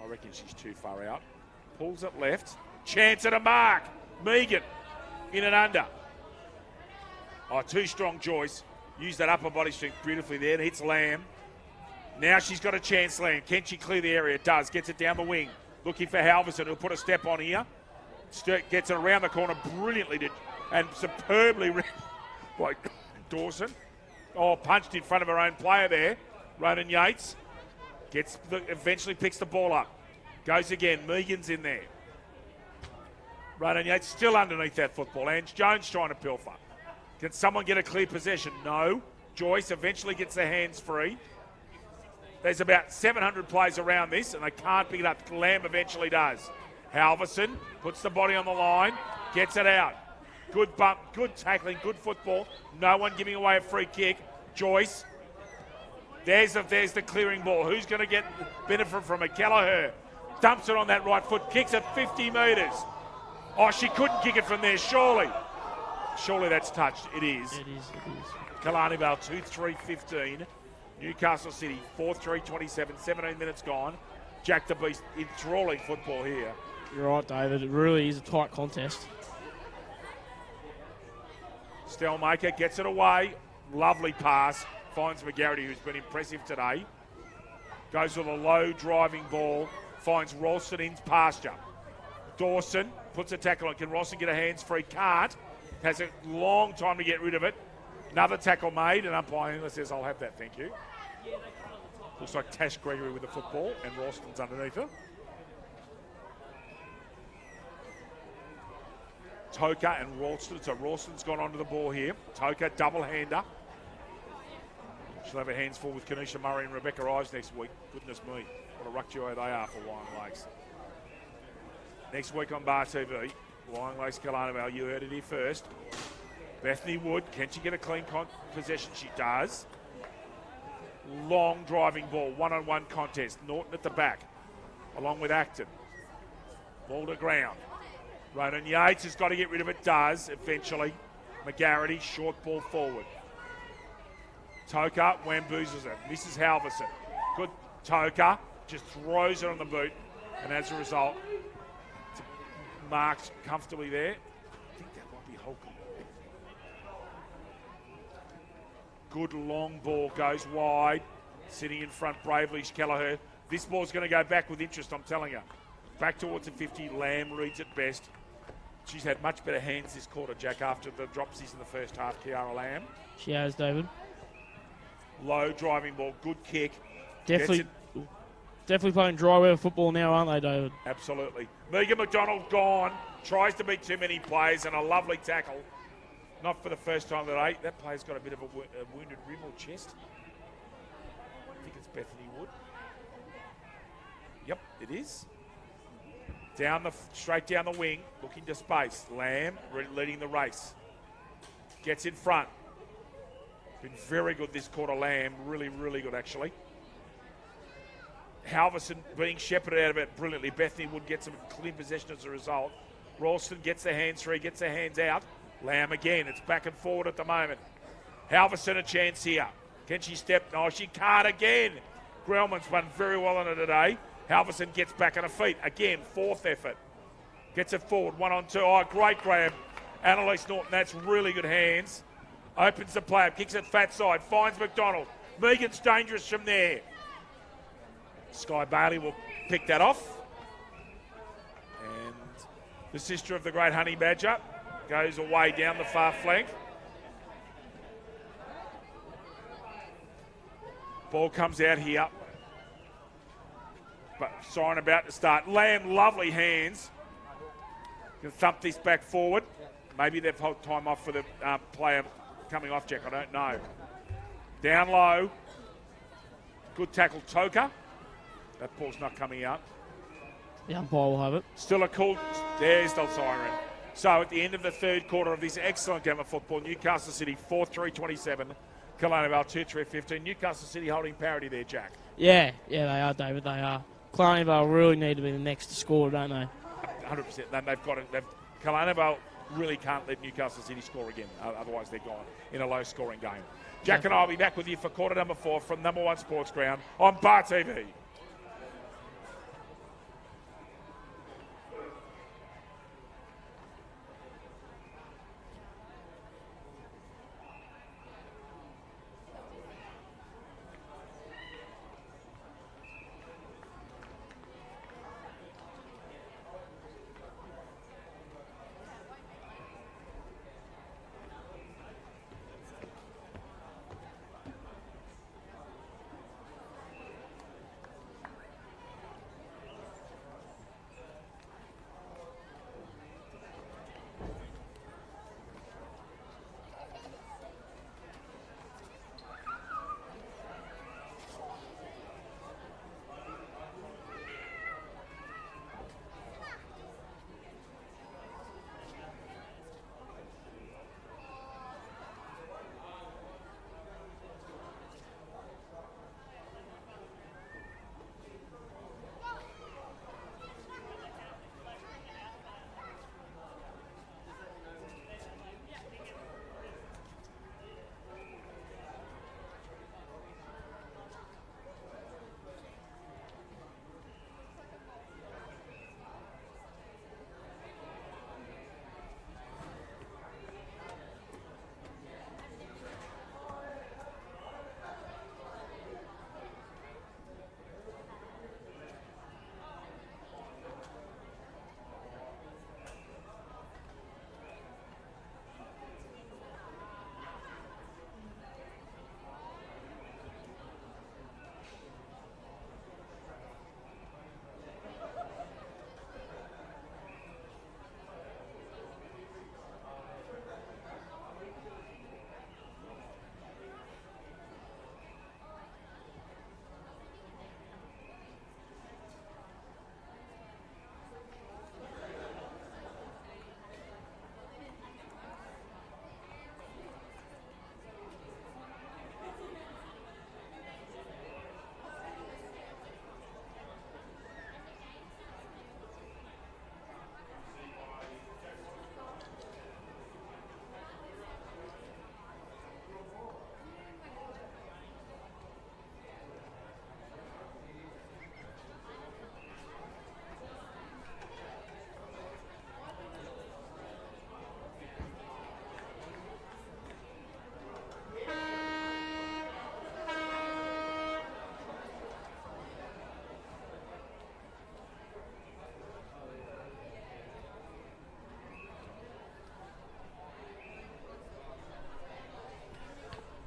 S1: I reckon she's too far out. Pulls it left. Chance at a mark. Megan in and under. Oh, too strong, Joyce. Used that upper body strength beautifully there. And hits Lamb. Now she's got a chance, Lamb. Can she clear the area? It does. Gets it down the wing. Looking for Halverson, who'll put a step on here. Gets it around the corner brilliantly and superbly by Dawson. Oh, punched in front of her own player there. Ronan Yates eventually picks the ball up. Goes again. Megan's in there. Ronan Yates still underneath that football. Ange Jones trying to pilfer. Can someone get a clear possession? No. Joyce eventually gets their hands free. There's about 700 players around this, and they can't pick it up. Lamb eventually does. Halverson puts the body on the line, gets it out. Good bump, good tackling, good football. No one giving away a free kick. Joyce. There's the clearing ball. Who's going to get benefit from it? Kelleher dumps it on that right foot, kicks it 50 metres. Oh, she couldn't kick it from there, surely. Surely that's touched. It is.
S2: It is.
S1: Killarney Vale 2-3-15. Newcastle City 4-3-27. 17 minutes gone. Jack the Beast enthralling football here.
S2: You're right, David. It really is a tight contest.
S1: Stelmaker gets it away. Lovely pass. Finds McGarity, who's been impressive today. Goes with a low driving ball. Finds Ralston in pasture. Dawson puts a tackle on. Can Ralston get a hands-free? Can't. Has a long time to get rid of it. Another tackle made, and umpire says, I'll have that, thank you. Looks like Tash Gregory with the football, and Ralston's underneath her. Toka and Ralston. So Ralston's gone onto the ball here. Toka, double-hander. She'll have her hands full with Kanisha Murray and Rebecca Ives next week. Goodness me, what a ruck duo they are for Wyong Lakes. Next week on Bar TV, Wyong Lakes Killarney Vale, you heard it here first. Bethany Wood, can she get a clean possession? She does. Long driving ball, one-on-one contest. Norton at the back, along with Acton. Ball to ground. Ronan Yates has got to get rid of it, does eventually. McGarity, short ball forward. Toka wamboozles it. Misses Halverson. Good Toka, just throws it on the boot, and as a result, it's marked comfortably there. I think that might be Holcomb. Good long ball goes wide. Sitting in front bravely is Kelleher. This ball's going to go back with interest, I'm telling you. Back towards the 50. Lamb reads it best. She's had much better hands this quarter, Jack, after the dropsies in the first half, Kiara Lamb.
S2: She has, David.
S1: Low driving ball, good kick.
S2: Definitely playing dry weather football now, aren't they, David?
S1: Absolutely. Megan McDonald gone. Tries to beat too many players and a lovely tackle. Not for the first time today. That player's got a bit of a wounded rib or chest. I think it's Bethany Wood. Yep, it is. Straight down the wing, looking to space. Lamb leading the race. Gets in front. Been very good this quarter, Lamb. Really, really good, actually. Halverson being shepherded out of it brilliantly. Bethany Wood gets some clean possession as a result. Ralston gets the hands free, gets the hands out. Lamb again. It's back and forward at the moment. Halverson a chance here. Can she step? No, she can't again. Grellman's won very well on it today. Halverson gets back on her feet. Again, fourth effort. Gets it forward, 1-on-2. Oh, great grab. Annalise Norton, that's really good hands. Opens the play up, kicks it fat side, finds McDonald. Megan's dangerous from there. Sky Bailey will pick that off. And the sister of the great Honey Badger goes away down the far flank. Ball comes out here. But siren about to start. Lamb, lovely hands. Can thump this back forward. Maybe they've held time off for the player coming off, Jack. I don't know. Down low. Good tackle, Toka. That ball's not coming out.
S2: The umpire will have it.
S1: Still a cool. There's the siren. So at the end of the third quarter of this excellent game of football, Newcastle City 4-3-27. Killarney Vale 2-3-15. Newcastle City holding parity there, Jack.
S2: Yeah, they are, David. They are. Killarney Vale really need to be the next to score, don't they?
S1: 100%. They've got it. Killarney Vale really can't let Newcastle City score again. Otherwise, they're gone in a low-scoring game. Jack and I will be back with you for quarter number 4 from number 1 Sports Ground on Bar TV.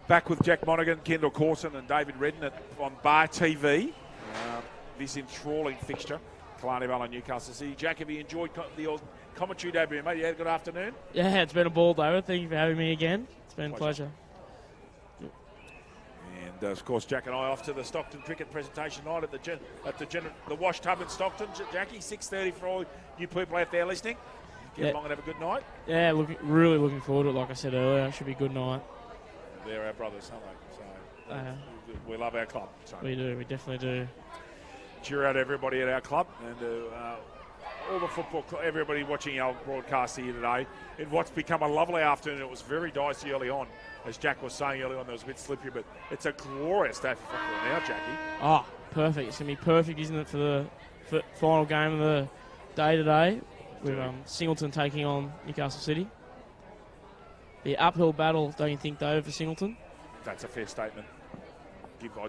S1: Back with Jack Monaghan, Kendall Corson and David Redden on Bar TV. This enthralling fixture, Killarney, Vale and Newcastle City. Jack, have you enjoyed the commentary debut, mate? You had a good afternoon?
S2: Yeah, it's been a ball, David. Thank you for having me again. It's been a pleasure.
S1: And of course, Jack and I off to the Stockton cricket presentation night at the Wash Tub in Stockton. Jackie, 6:30 for all you people out there listening. Get along and have a good night.
S2: Yeah, really looking forward to it. Like I said earlier, it should be a good night.
S1: They're our brothers, aren't they? So we love our club. So.
S2: We do. We definitely do.
S1: Cheer out everybody at our club and all the football, everybody watching our broadcast here today. In what's become a lovely afternoon. It was very dicey early on. As Jack was saying earlier on, there was a bit slippery, but it's a glorious day for football now, Jackie.
S2: Oh, perfect. It's going to be perfect, isn't it, for the final game of the day today with Singleton taking on Newcastle City. The uphill battle, don't you think, Dave, for Singleton?
S1: That's a fair statement. I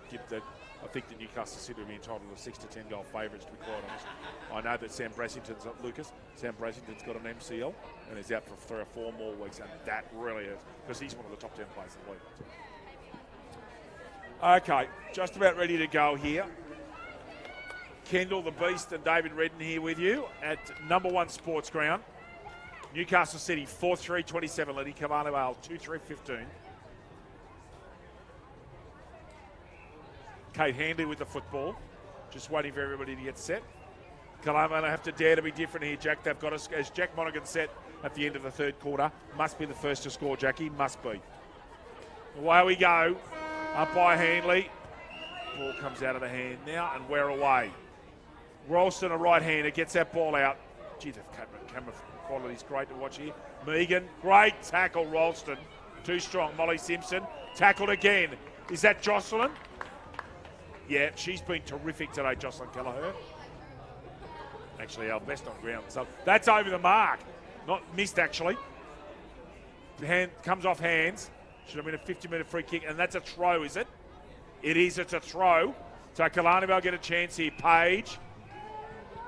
S1: think that Newcastle City will be entitled to 6 to 10 goal favourites, to be quite honest. I know that Sam Brassington's got an MCL and is out for 3 or 4 more weeks, and that really is, because he's one of the top 10 players in the league. Okay, just about ready to go here. Kendall, the Beast, and David Redden here with you at number 1 Sports Ground. Newcastle City 4-3-27 leading Killarney Vale 2-3-15. Kate Handley with the football, just waiting for everybody to get set. Killarney Vale have to dare to be different here, Jack. They've got us, as Jack Monaghan said at the end of the third quarter, must be the first to score, Jackie, must be. Away we go, up by Handley. Ball comes out of the hand now, and we're away. Ralston, a right-hander, gets that ball out. Gee, the camera quality is great to watch here. Megan, great tackle, Ralston. Too strong, Molly Simpson. Tackled again. Is that Jocelyn? Yeah, she's been terrific today, Jocelyn Kelleher. Actually, our best on ground. So that's over the mark. Not missed, actually. The hand comes off hands. Should have been a 50-metre free kick, and that's a throw, is it? It is, it's a throw. So Killarney will get a chance here. Page.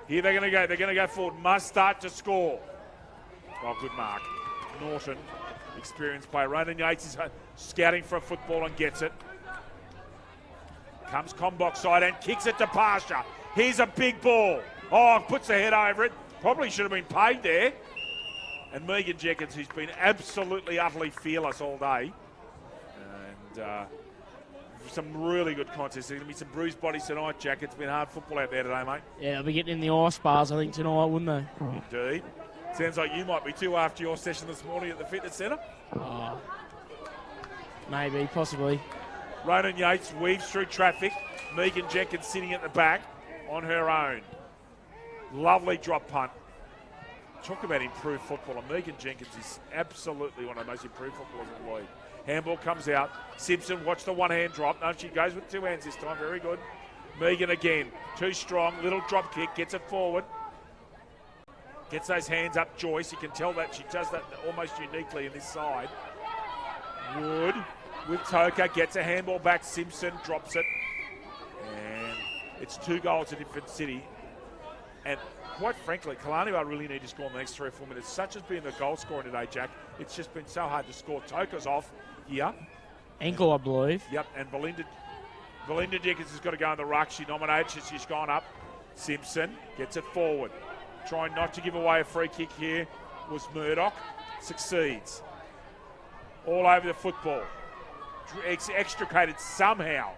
S1: Here they're going to go. They're going to go forward. Must start to score. Oh, good mark. Norton, experienced player. Ronan Yates is scouting for a football and gets it. Comes Combox side and kicks it to Pasha. Here's a big ball. Oh, puts the head over it. Probably should have been paid there. And Megan Jenkins, who's been absolutely, utterly fearless all day. And some really good contests. There's going to be some bruised bodies tonight, Jack. It's been hard football out there today, mate.
S2: Yeah, they'll be getting in the ice bars, I think, tonight, wouldn't they?
S1: Indeed. Sounds like you might be too after your session this morning at the fitness centre.
S2: Oh, maybe, possibly.
S1: Ronan Yates weaves through traffic. Megan Jenkins sitting at the back on her own. Lovely drop punt. Talk about improved football. And Megan Jenkins is absolutely one of the most improved footballers in the league. Handball comes out. Simpson, watch the one-hand drop. No, she goes with 2 hands this time. Very good. Megan again. Too strong. Little drop kick. Gets it forward. Gets those hands up, Joyce. You can tell that she does that almost uniquely in this side. Wood with Toka. Gets a handball back. Simpson drops it. And it's 2 goals to different City. And quite frankly, Killarney Vale really need to score in the next 3 or 4 minutes. Such has been the goal scoring today, Jack. It's just been so hard to score. Toka's off here.
S2: Ankle, I believe.
S1: Yep, and Belinda Jenkins has got to go in the ruck. She nominated, she's gone up. Simpson gets it forward. Trying not to give away a free kick here was Murdoch. Succeeds. All over the football. Extricated somehow.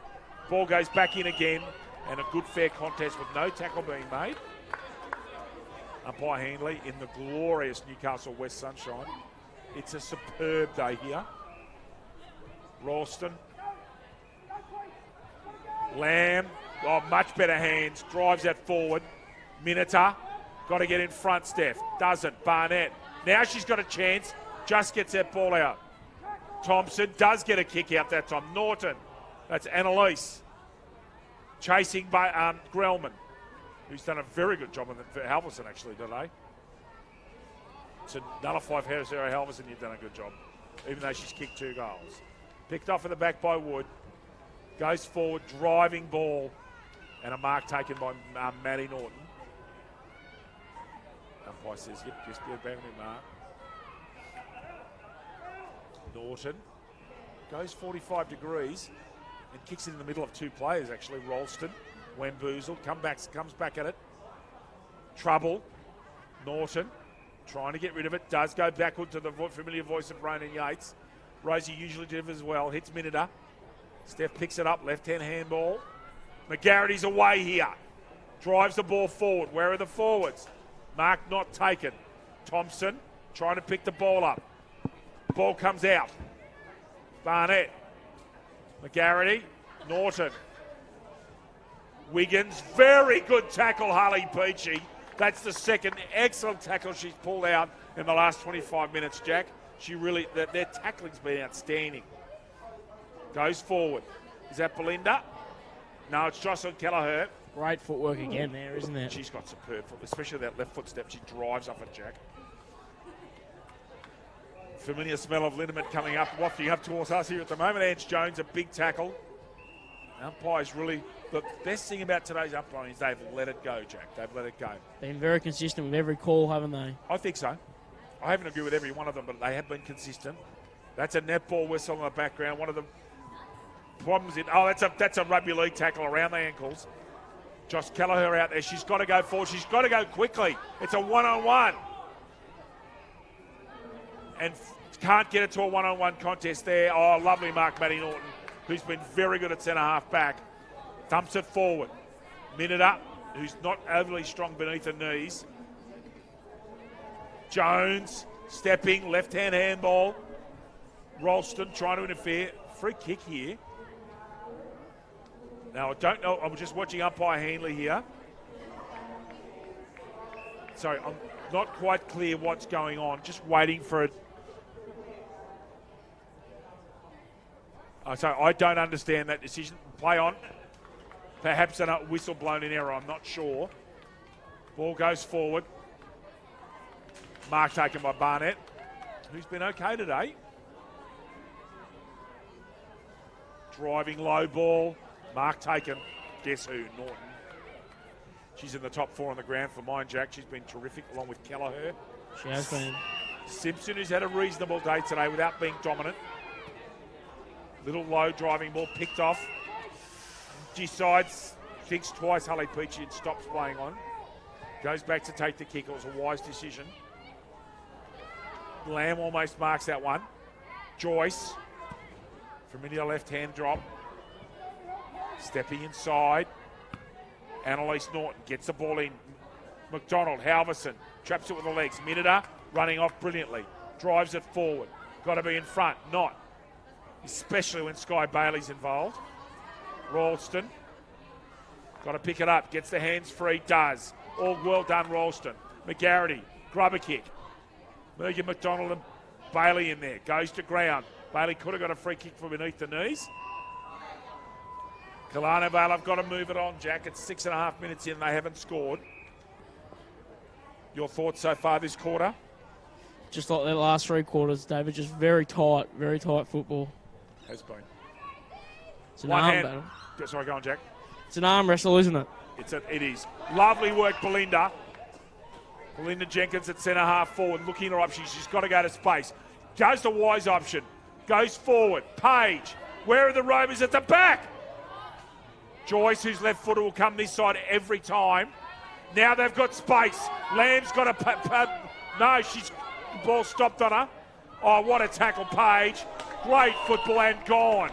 S1: Ball goes back in again, and a good fair contest with no tackle being made. Umpire Handley in the glorious Newcastle West sunshine. It's a superb day here. Ralston. Lamb. Oh, much better hands. Drives that forward. Minita. Got to get in front, Steph. Doesn't. Barnett. Now she's got a chance. Just gets that ball out. Thompson does get a kick out that time. Norton. That's Annalise. Chasing by Grellman, who's done a very good job for Halverson actually today. To nullify Sarah Halverson, you've done a good job, even though she's kicked 2 goals. Picked off in the back by Wood. Goes forward, driving ball, and a mark taken by Maddie Norton. Umpire says, yep, just get back on the mark. Norton. Goes 45 degrees and kicks it in the middle of two players, actually. Ralston, Wamboozled, comes back at it. Trouble. Norton trying to get rid of it. Does go backward to the familiar voice of Ronan Yates. Rosie usually delivers as well. Hits Miniter. Steph picks it up. Left-hand handball. McGarrity's away here. Drives the ball forward. Where are the forwards? Mark not taken. Thompson trying to pick the ball up. Ball comes out. Barnett. McGarity. Norton. Wiggins. Very good tackle, Harley Peachy. That's the second excellent tackle she's pulled out in the last 25 minutes, Jack. She really, their tackling's been outstanding. Goes forward. Is that Belinda? No, it's Jocelyn Kelleher.
S2: Great footwork again there, isn't it?
S1: She's got superb foot, especially that left foot step. She drives off it, Jack. Familiar smell of liniment coming up, wafting up towards us here at the moment. Ange Jones, a big tackle. Umpires really, the best thing about today's umpiring is they've let it go, Jack. They've let it go.
S2: Been very consistent with every call, haven't they?
S1: I think so. I haven't agreed with every one of them, but they have been consistent. That's a netball whistle in the background. One of the problems that's a rugby league tackle around the ankles. Josh Kelleher out there. She's got to go forward. She's got to go quickly. It's a one-on-one. And can't get it to a one-on-one contest there. Oh, lovely mark, Matty Norton, who's been very good at centre-half back. Dumps it forward. Miniter, who's not overly strong beneath the knees. Jones, stepping, left-hand handball. Ralston trying to interfere. Free kick here. Now, I don't know. I'm just watching umpire Hanley here. Sorry, I'm not quite clear what's going on. Just waiting for it. So I don't understand that decision. Play on. Perhaps a whistle blown in error. I'm not sure. Ball goes forward. Mark taken by Barnett, who's been okay today. Driving low ball. Mark taken. Guess who? Norton. She's in the top four on the ground for mine, Jack. She's been terrific along with Kelleher.
S2: She has been.
S1: Simpson, who's had a reasonable day today without being dominant. Little low driving ball picked off. Decides, thinks twice, Holly Peachy, and stops playing on. Goes back to take the kick. It was a wise decision. Lamb almost marks that one. Joyce, familiar left-hand drop. Stepping inside. Annalise Norton gets the ball in. McDonald, Halverson, traps it with the legs. Miniter running off brilliantly. Drives it forward. Got to be in front. Not. Especially when Sky Bailey's involved. Ralston. Got to pick it up. Gets the hands free. Does. All well done, Ralston. McGarity. Grubber kick. Megan McDonald and Bailey in there. Goes to ground. Bailey could have got a free kick from beneath the knees. Killarney Vale have got to move it on, Jack. It's 6.5 minutes in. They haven't scored. Your thoughts so far this quarter?
S2: Just like the last three quarters, David. Just very tight football.
S1: Has been.
S2: It's an arm battle.
S1: Sorry, go on, Jack.
S2: It's an arm wrestle, isn't it?
S1: It is. Lovely work, Belinda. Belinda Jenkins at centre half forward, looking at her option. She's got to go to space. Goes to wise option. Goes forward. Page. Where are the Rovers at the back? Joyce, whose left footer, will come this side every time. Now they've got space. Lamb's got a... No, she's... The ball stopped on her. Oh, what a tackle, Page. Great football and gone.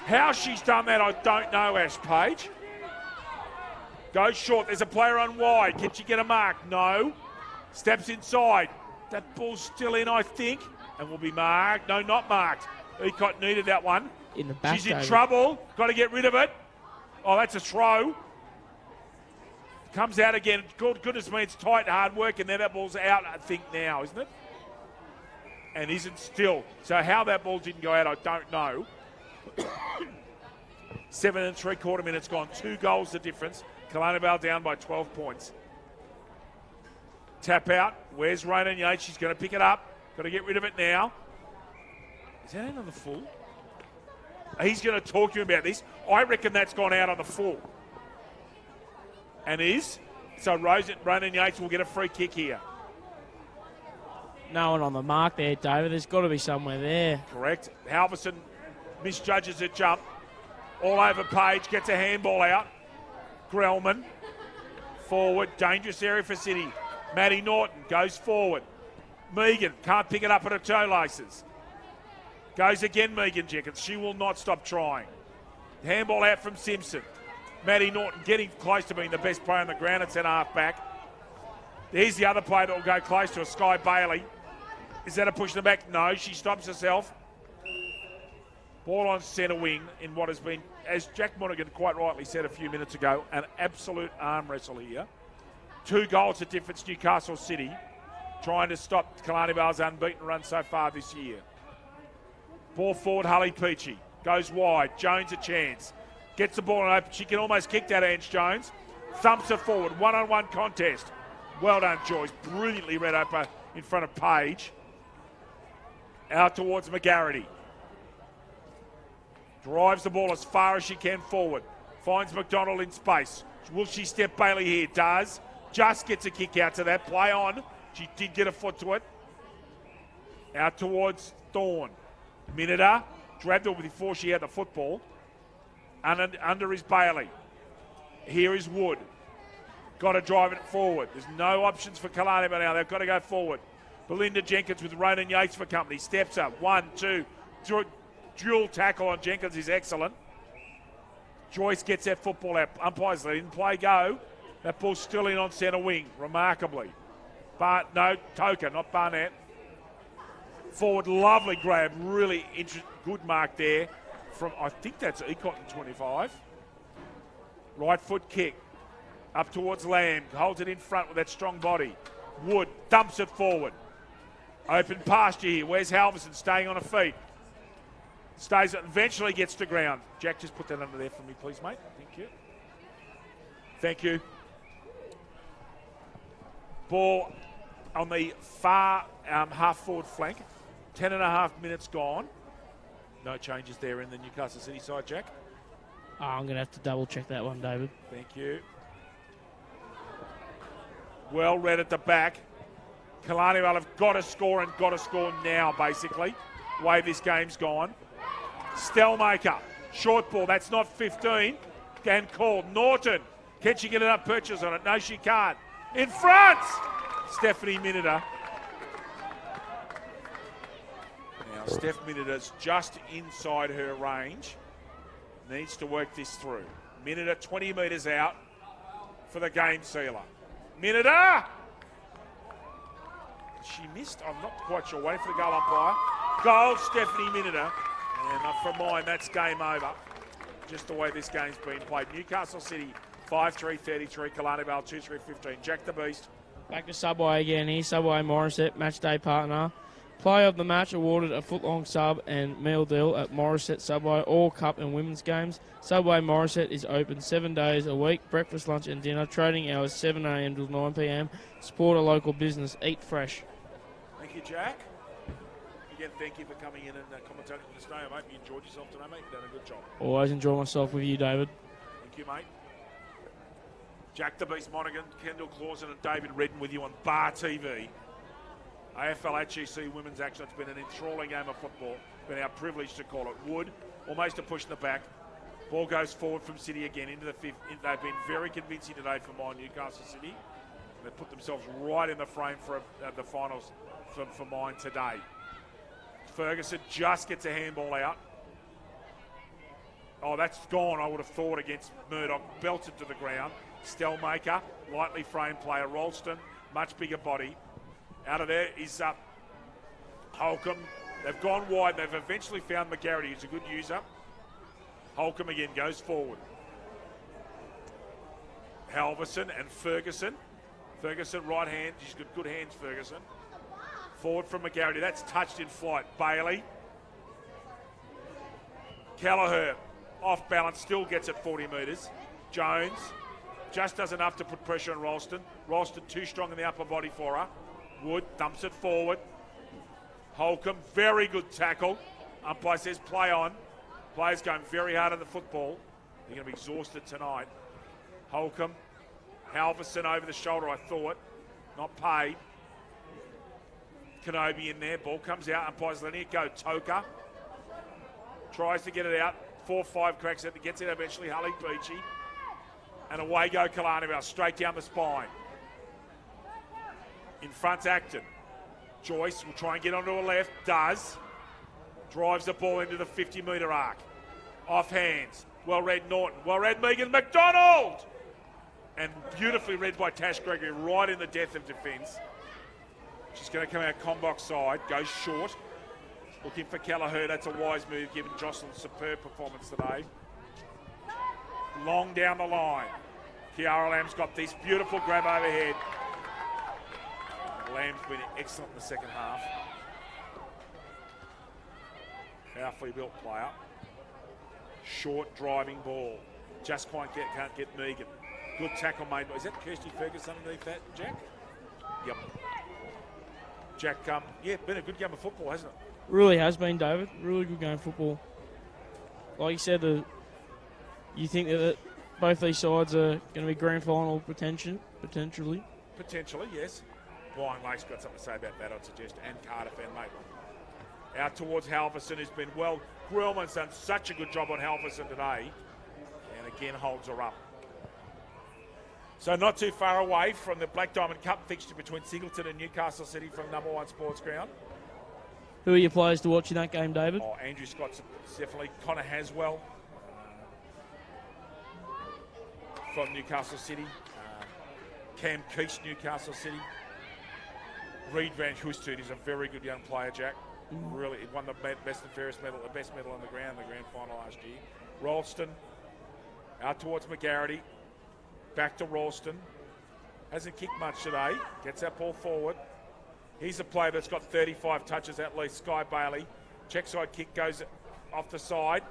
S1: How she's done that, I don't know, Ash Page. Goes short. There's a player on wide. Can she get a mark? No. Steps inside. That ball's still in, I think, and will be marked. No, not marked. Ecott needed that one.
S2: In the back,
S1: she's in trouble. Got to get rid of it. Oh, that's a throw. Comes out again. Goodness me, it's tight, hard work, and then that ball's out, I think, now, isn't it? And isn't still. So how that ball didn't go out, I don't know. 7 3/4 minutes gone. 2 goals the difference. Killarney Vale down by 12 points. Tap out. Where's Ronan Yates? She's going to pick it up. Got to get rid of it now. Is that out on the full? He's going to talk to you about this. I reckon that's gone out on the full. And is. So Ronan Yates will get a free kick here.
S2: No one on the mark there, David. There's got to be somewhere there.
S1: Correct. Halverson misjudges a jump. All over Page, gets a handball out. Grellman, forward, dangerous area for City. Maddie Norton goes forward. Megan can't pick it up at her toe laces. Goes again, Megan Jenkins. She will not stop trying. Handball out from Simpson. Maddie Norton getting close to being the best player on the ground at centre half back. There's the other player that will go close to her, Sky Bailey. Is that a push in the back? No, she stops herself. Ball on centre wing in what has been, as Jack Monaghan quite rightly said a few minutes ago, an absolute arm wrestle here. 2 goals of difference, Newcastle City, trying to stop Killarney Vale's unbeaten run so far this year. Ball forward, Hully Peachy. Goes wide. Jones a chance. Gets the ball and open. She can almost kick that, Ange Jones. Thumps her forward. One-on-one contest. Well done, Joyce. Brilliantly read over in front of Page. Out towards McGarity. Drives the ball as far as she can forward. Finds McDonald in space. Will she step Bailey here? Does. Just gets a kick out to that. Play on. She did get a foot to it. Out towards Thorne. Miniter. Grabbed her before she had the football. Under is Bailey. Here is Wood. Got to drive it forward. There's no options for Killarney now. They've got to go forward. Belinda Jenkins with Ronan Yates for company. Steps up. 1, 2. Dual tackle on Jenkins is excellent. Joyce gets that football out. Umpires let in. Play go. That ball's still in on centre wing. Remarkably. But no, Toker, not Barnett. Forward, lovely grab. Really good mark there from, I think that's Ecotton 25. Right foot kick. Up towards Lamb. Holds it in front with that strong body. Wood dumps it forward. Open pasture here. Where's Halverson staying on her feet? Stays, eventually gets to ground. Jack, just put that under there for me, please, mate. Thank you. Thank you. Ball on the far half-forward flank. 10.5 minutes gone. No changes there in the Newcastle City side, Jack.
S2: Oh, I'm going to have to double-check that one, David.
S1: Thank you. Well read at the back. Killarney will have got to score and got to score now, basically. The way this game's gone. Stellmaker. Short ball. That's not 15. And called. Norton. Can she get enough purchase on it? No, she can't. In front! Stephanie Miniter. Now, Steph Miniter's just inside her range. Needs to work this through. Miniter 20 metres out for the game sealer. Miniter! She missed. I'm not quite sure. Waiting for the goal umpire. Goal, Stephanie Miniter. And for mine, that's game over. Just the way this game's been played. Newcastle City 5-3-33. Killarney Vale 2-3-15. Jack the Beast.
S2: Back to Subway again here. Subway Morissette, match day partner. Player of the match awarded a footlong sub and meal deal at Morissette Subway, all cup and women's games. Subway Morissette is open 7 days a week, breakfast, lunch and dinner. Trading hours 7 a.m. till 9 p.m. Support a local business. Eat fresh.
S1: Thank you, Jack. Again, thank you for coming in and commentating with us today. I hope you enjoyed yourself today, mate. You've done a good job.
S2: Always enjoy myself with you, David.
S1: Thank you, mate. Jack the Beast Monaghan, Kendall Clausen and David Redden with you on Bar TV. AFL HEC women's action. It's been an enthralling game of football. Been our privilege to call it. Wood, almost a push in the back. Ball goes forward from City again into the fifth. They've been very convincing today for mine, Newcastle City. They put themselves right in the frame for the finals for mine today. Ferguson just gets a handball out. Oh, that's gone, I would have thought, against Murdoch. Belted to the ground. Stellmaker, lightly framed player. Ralston, much bigger body. Out of there is Holcomb. They've gone wide. They've eventually found McGarity, who's a good user. Holcomb again goes forward. Halverson and Ferguson. Ferguson, right hand. She's got good hands, Ferguson. Forward from McGarity. That's touched in flight. Bailey. Kelleher, off balance, still gets it 40 metres. Jones just does enough to put pressure on Ralston. Ralston too strong in the upper body for her. Wood dumps it forward. Holcomb, very good tackle. Umpire says play on. Players going very hard on the football. They're going to be exhausted tonight. Holcomb, Halverson over the shoulder, I thought. Not paid. Kenobi in there. Ball comes out. Umpire's letting it go. Toker Tries to get it out. 4-5 cracks it. Gets it eventually. Hully Beachy. And away go Killarney straight down the spine. In front, Acton. Joyce will try and get onto her left. Does. Drives the ball into the 50-metre arc. Off hands. Well read Norton. Well read Megan McDonald. And beautifully read by Tash Gregory right in the depth of defence. She's going to come out Combox side. Goes short. Looking for Kelleher. That's a wise move given Jocelyn's superb performance today. Long down the line. Kiara Lamb's got this beautiful grab overhead. Lamb's been excellent in the second half. Powerfully built player. Short driving ball. Just can't get Megan. Good tackle made by, is that Kirsty Ferguson underneath that, Jack? Yep. Jack, yeah, been a good game of football, hasn't it?
S2: Really has been, David. Really good game of football. Like you said, you think that both these sides are going to be grand final potentially?
S1: Potentially, yes. Brian Lake's got something to say about that, I'd suggest, and Cardiff and Maitland. Out towards Halverson, who's been well. Grillman's done such a good job on Halverson today, and again holds her up. So not too far away from the Black Diamond Cup fixture between Singleton and Newcastle City from number 1 sports ground.
S2: Who are your players to watch in that game, David?
S1: Oh, Andrew Scott's definitely. Connor Haswell from Newcastle City. Cam Keats, Newcastle City. Reed Van Hoestoet is a very good young player, Jack. Really, he won the best and fairest medal, the best medal on the ground in the grand final last year. Ralston out towards McGarity. Back to Ralston. Hasn't kicked much today. Gets that ball forward. He's a player that's got 35 touches at least. Sky Bailey. Check side kick goes off the side.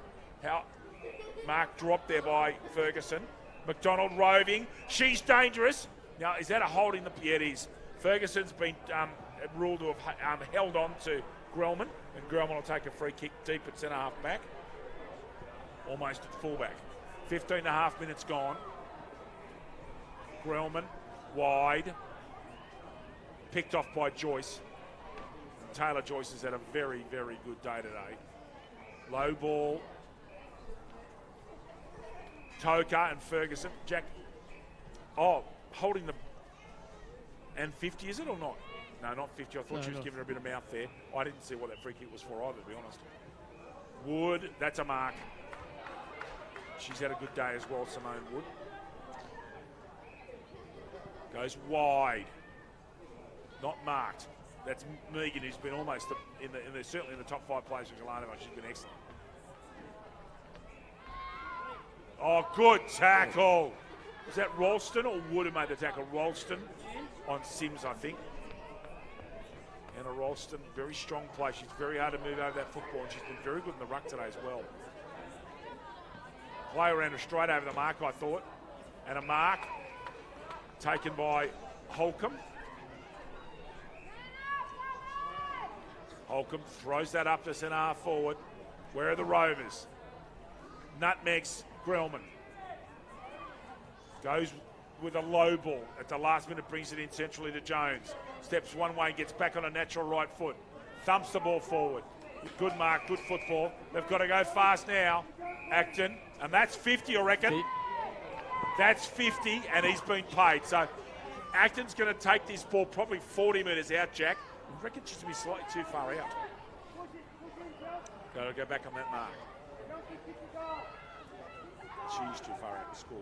S1: Mark dropped there by Ferguson. McDonald roving. She's dangerous. Now, is that a holding? Yeah, it is. Ferguson's been ruled to have held on to Grellman, and Grellman will take a free kick deep at centre half back. Almost at fullback. 15 and a half minutes gone. Grellman wide. Picked off by Joyce. Taylor Joyce has had a very, very good day today. Low ball. Toka and Ferguson. Jack. Oh, holding the. And 50, is it or not? No, not 50. I thought she was giving her a bit of mouth there. I didn't see what that free kick was for either, to be honest. Wood, that's a mark. She's had a good day as well, Simone Wood. Goes wide. Not marked. That's Megan, who's been almost certainly in the top 5 players for Killarney. She's been excellent. Oh, good tackle. Was that Ralston or Wood who made the tackle? Ralston on Sims, I think. And a Ralston, very strong play. She's very hard to move over that football, and she's been very good in the ruck today as well. Play around her straight over the mark, I thought. And a mark taken by Holcomb. Holcomb throws that up to centre half forward. Where are the Rovers? Nutmegs Grellman. Goes with a low ball at the last minute, brings it in centrally to Jones. Steps one way, gets back on a natural right foot. Thumps the ball forward. Good mark, good football. They've got to go fast now. Acton, and that's 50, I reckon. That's 50, and he's been paid. So Acton's going to take this ball probably 40 metres out, Jack. I reckon she's going to be slightly too far out. Got to go back on that mark. She's too far out to score.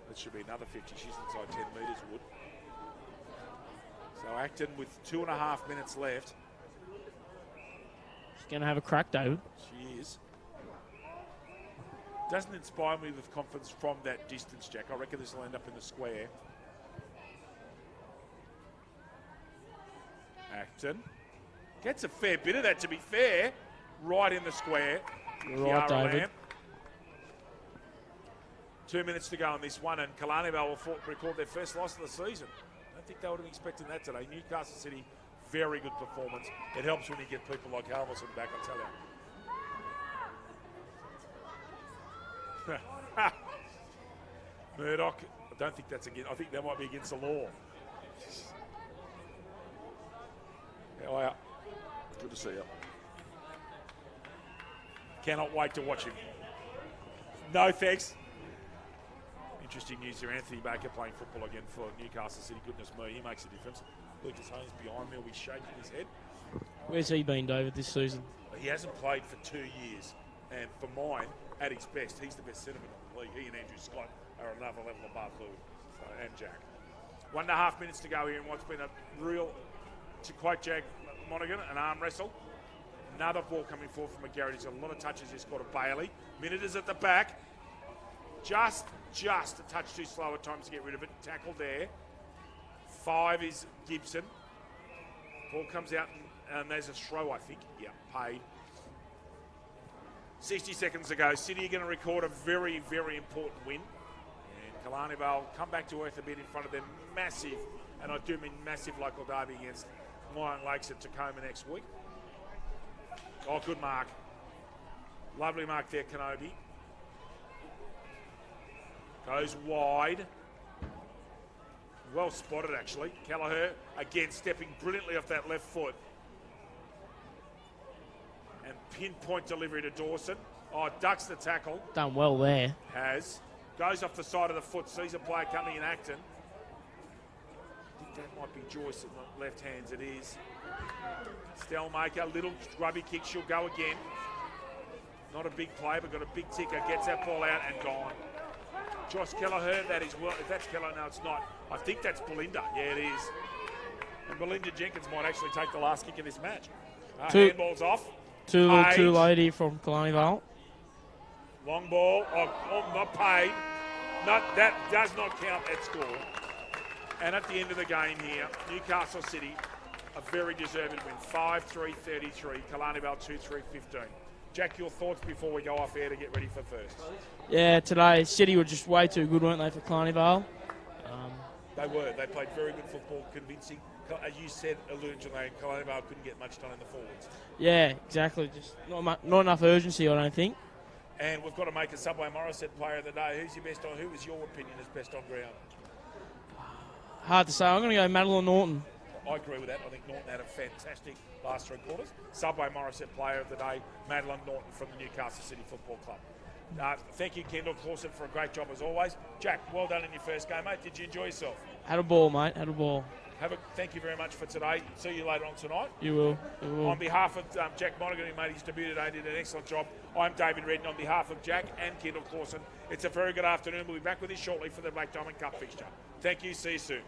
S1: That should be another 50. She's inside 10 metres, Wood. So Acton with 2.5 minutes left.
S2: She's going to have a crack, David.
S1: She is. Doesn't inspire me with confidence from that distance, Jack. I reckon this will end up in the square. Acton gets a fair bit of that, to be fair. Right in the square.
S2: You're right, David.
S1: Lamb. 2 minutes to go on this one, and Killarney will record their first loss of the season. I don't think they would have expected that today. Newcastle City, very good performance. It helps when you get people like Halverson back, I tell you. Murdoch, I don't think that's against. I think that might be against the law. Good to see you. Cannot wait to watch him. No thanks. Interesting news here. Anthony Baker playing football again for Newcastle City. Goodness me, he makes a difference. Lucas Haynes behind me will be shaking his head.
S2: Where's he been, David, this season?
S1: He hasn't played for 2 years. And for mine, at his best, he's the best centreman in the league. He and Andrew Scott are another level above Lou and Jack. 1.5 minutes to go here in what's been a real, to quote Jack Monaghan, an arm wrestle. Another ball coming forward from McGarrett. He's got a lot of touches. He's got a Bailey. Minute is at the back. Just a touch too slow at times to get rid of it. Tackled there. 5 is Gibson. Ball comes out and there's a throw, I think. Yeah, paid. 60 seconds to go. City are going to record a very, very important win. And Killarney Vale come back to earth a bit in front of their massive, and I do mean massive, local derby against Lion Lakes at Tacoma next week. Oh, good mark. Lovely mark there, Kenobi. Goes wide. Well spotted, actually. Kelleher, again, stepping brilliantly off that left foot. And pinpoint delivery to Dawson. Oh, ducks the tackle.
S2: Done well there.
S1: Has. Goes off the side of the foot. Sees a player coming in Acton. I think that might be Joyce in the left hands. It is. Stelmaker, little grubby kick. She'll go again. Not a big play, but got a big ticker. Gets that ball out and gone. Josh Kelleher, that is well. If that's Kelleher, no, it's not. I think that's Belinda. Yeah, it is. And Belinda Jenkins might actually take the last kick of this match. Handball's off.
S2: Too lady from Killarney Vale.
S1: Long ball. Oh, not paid. That does not count at score. And at the end of the game here, Newcastle City, a very deserved win. 5-3-33. Killarney Vale 2-3-15. Jack, your thoughts before we go off air to get ready for first?
S2: Yeah, today City were just way too good, weren't they, for Killarney Vale?
S1: They were. They played very good football, convincing. As you said, alluding to that, Killarney Vale couldn't get much done in the forwards.
S2: Yeah, exactly. Just not enough urgency, I don't think.
S1: And we've got to make a Subway Morissette player of the day. Who's your best on? Who was your opinion as best on ground?
S2: Hard to say. I'm going to go Madeline Norton.
S1: I agree with that. I think Norton had a fantastic last 3 quarters. Subway Morissette player of the day, Madeline Norton from the Newcastle City Football Club. Thank you, Kendall Clawson, for a great job as always. Jack, well done in your first game, mate. Did you enjoy yourself?
S2: Had a ball, mate. Had a ball.
S1: Thank you very much for today. See you later on tonight.
S2: You will.
S1: On behalf of Jack Monaghan, who made his debut today, did an excellent job. I'm David Redden. On behalf of Jack and Kendall Clawson, it's a very good afternoon. We'll be back with you shortly for the Black Diamond Cup fixture. Thank you. See you soon.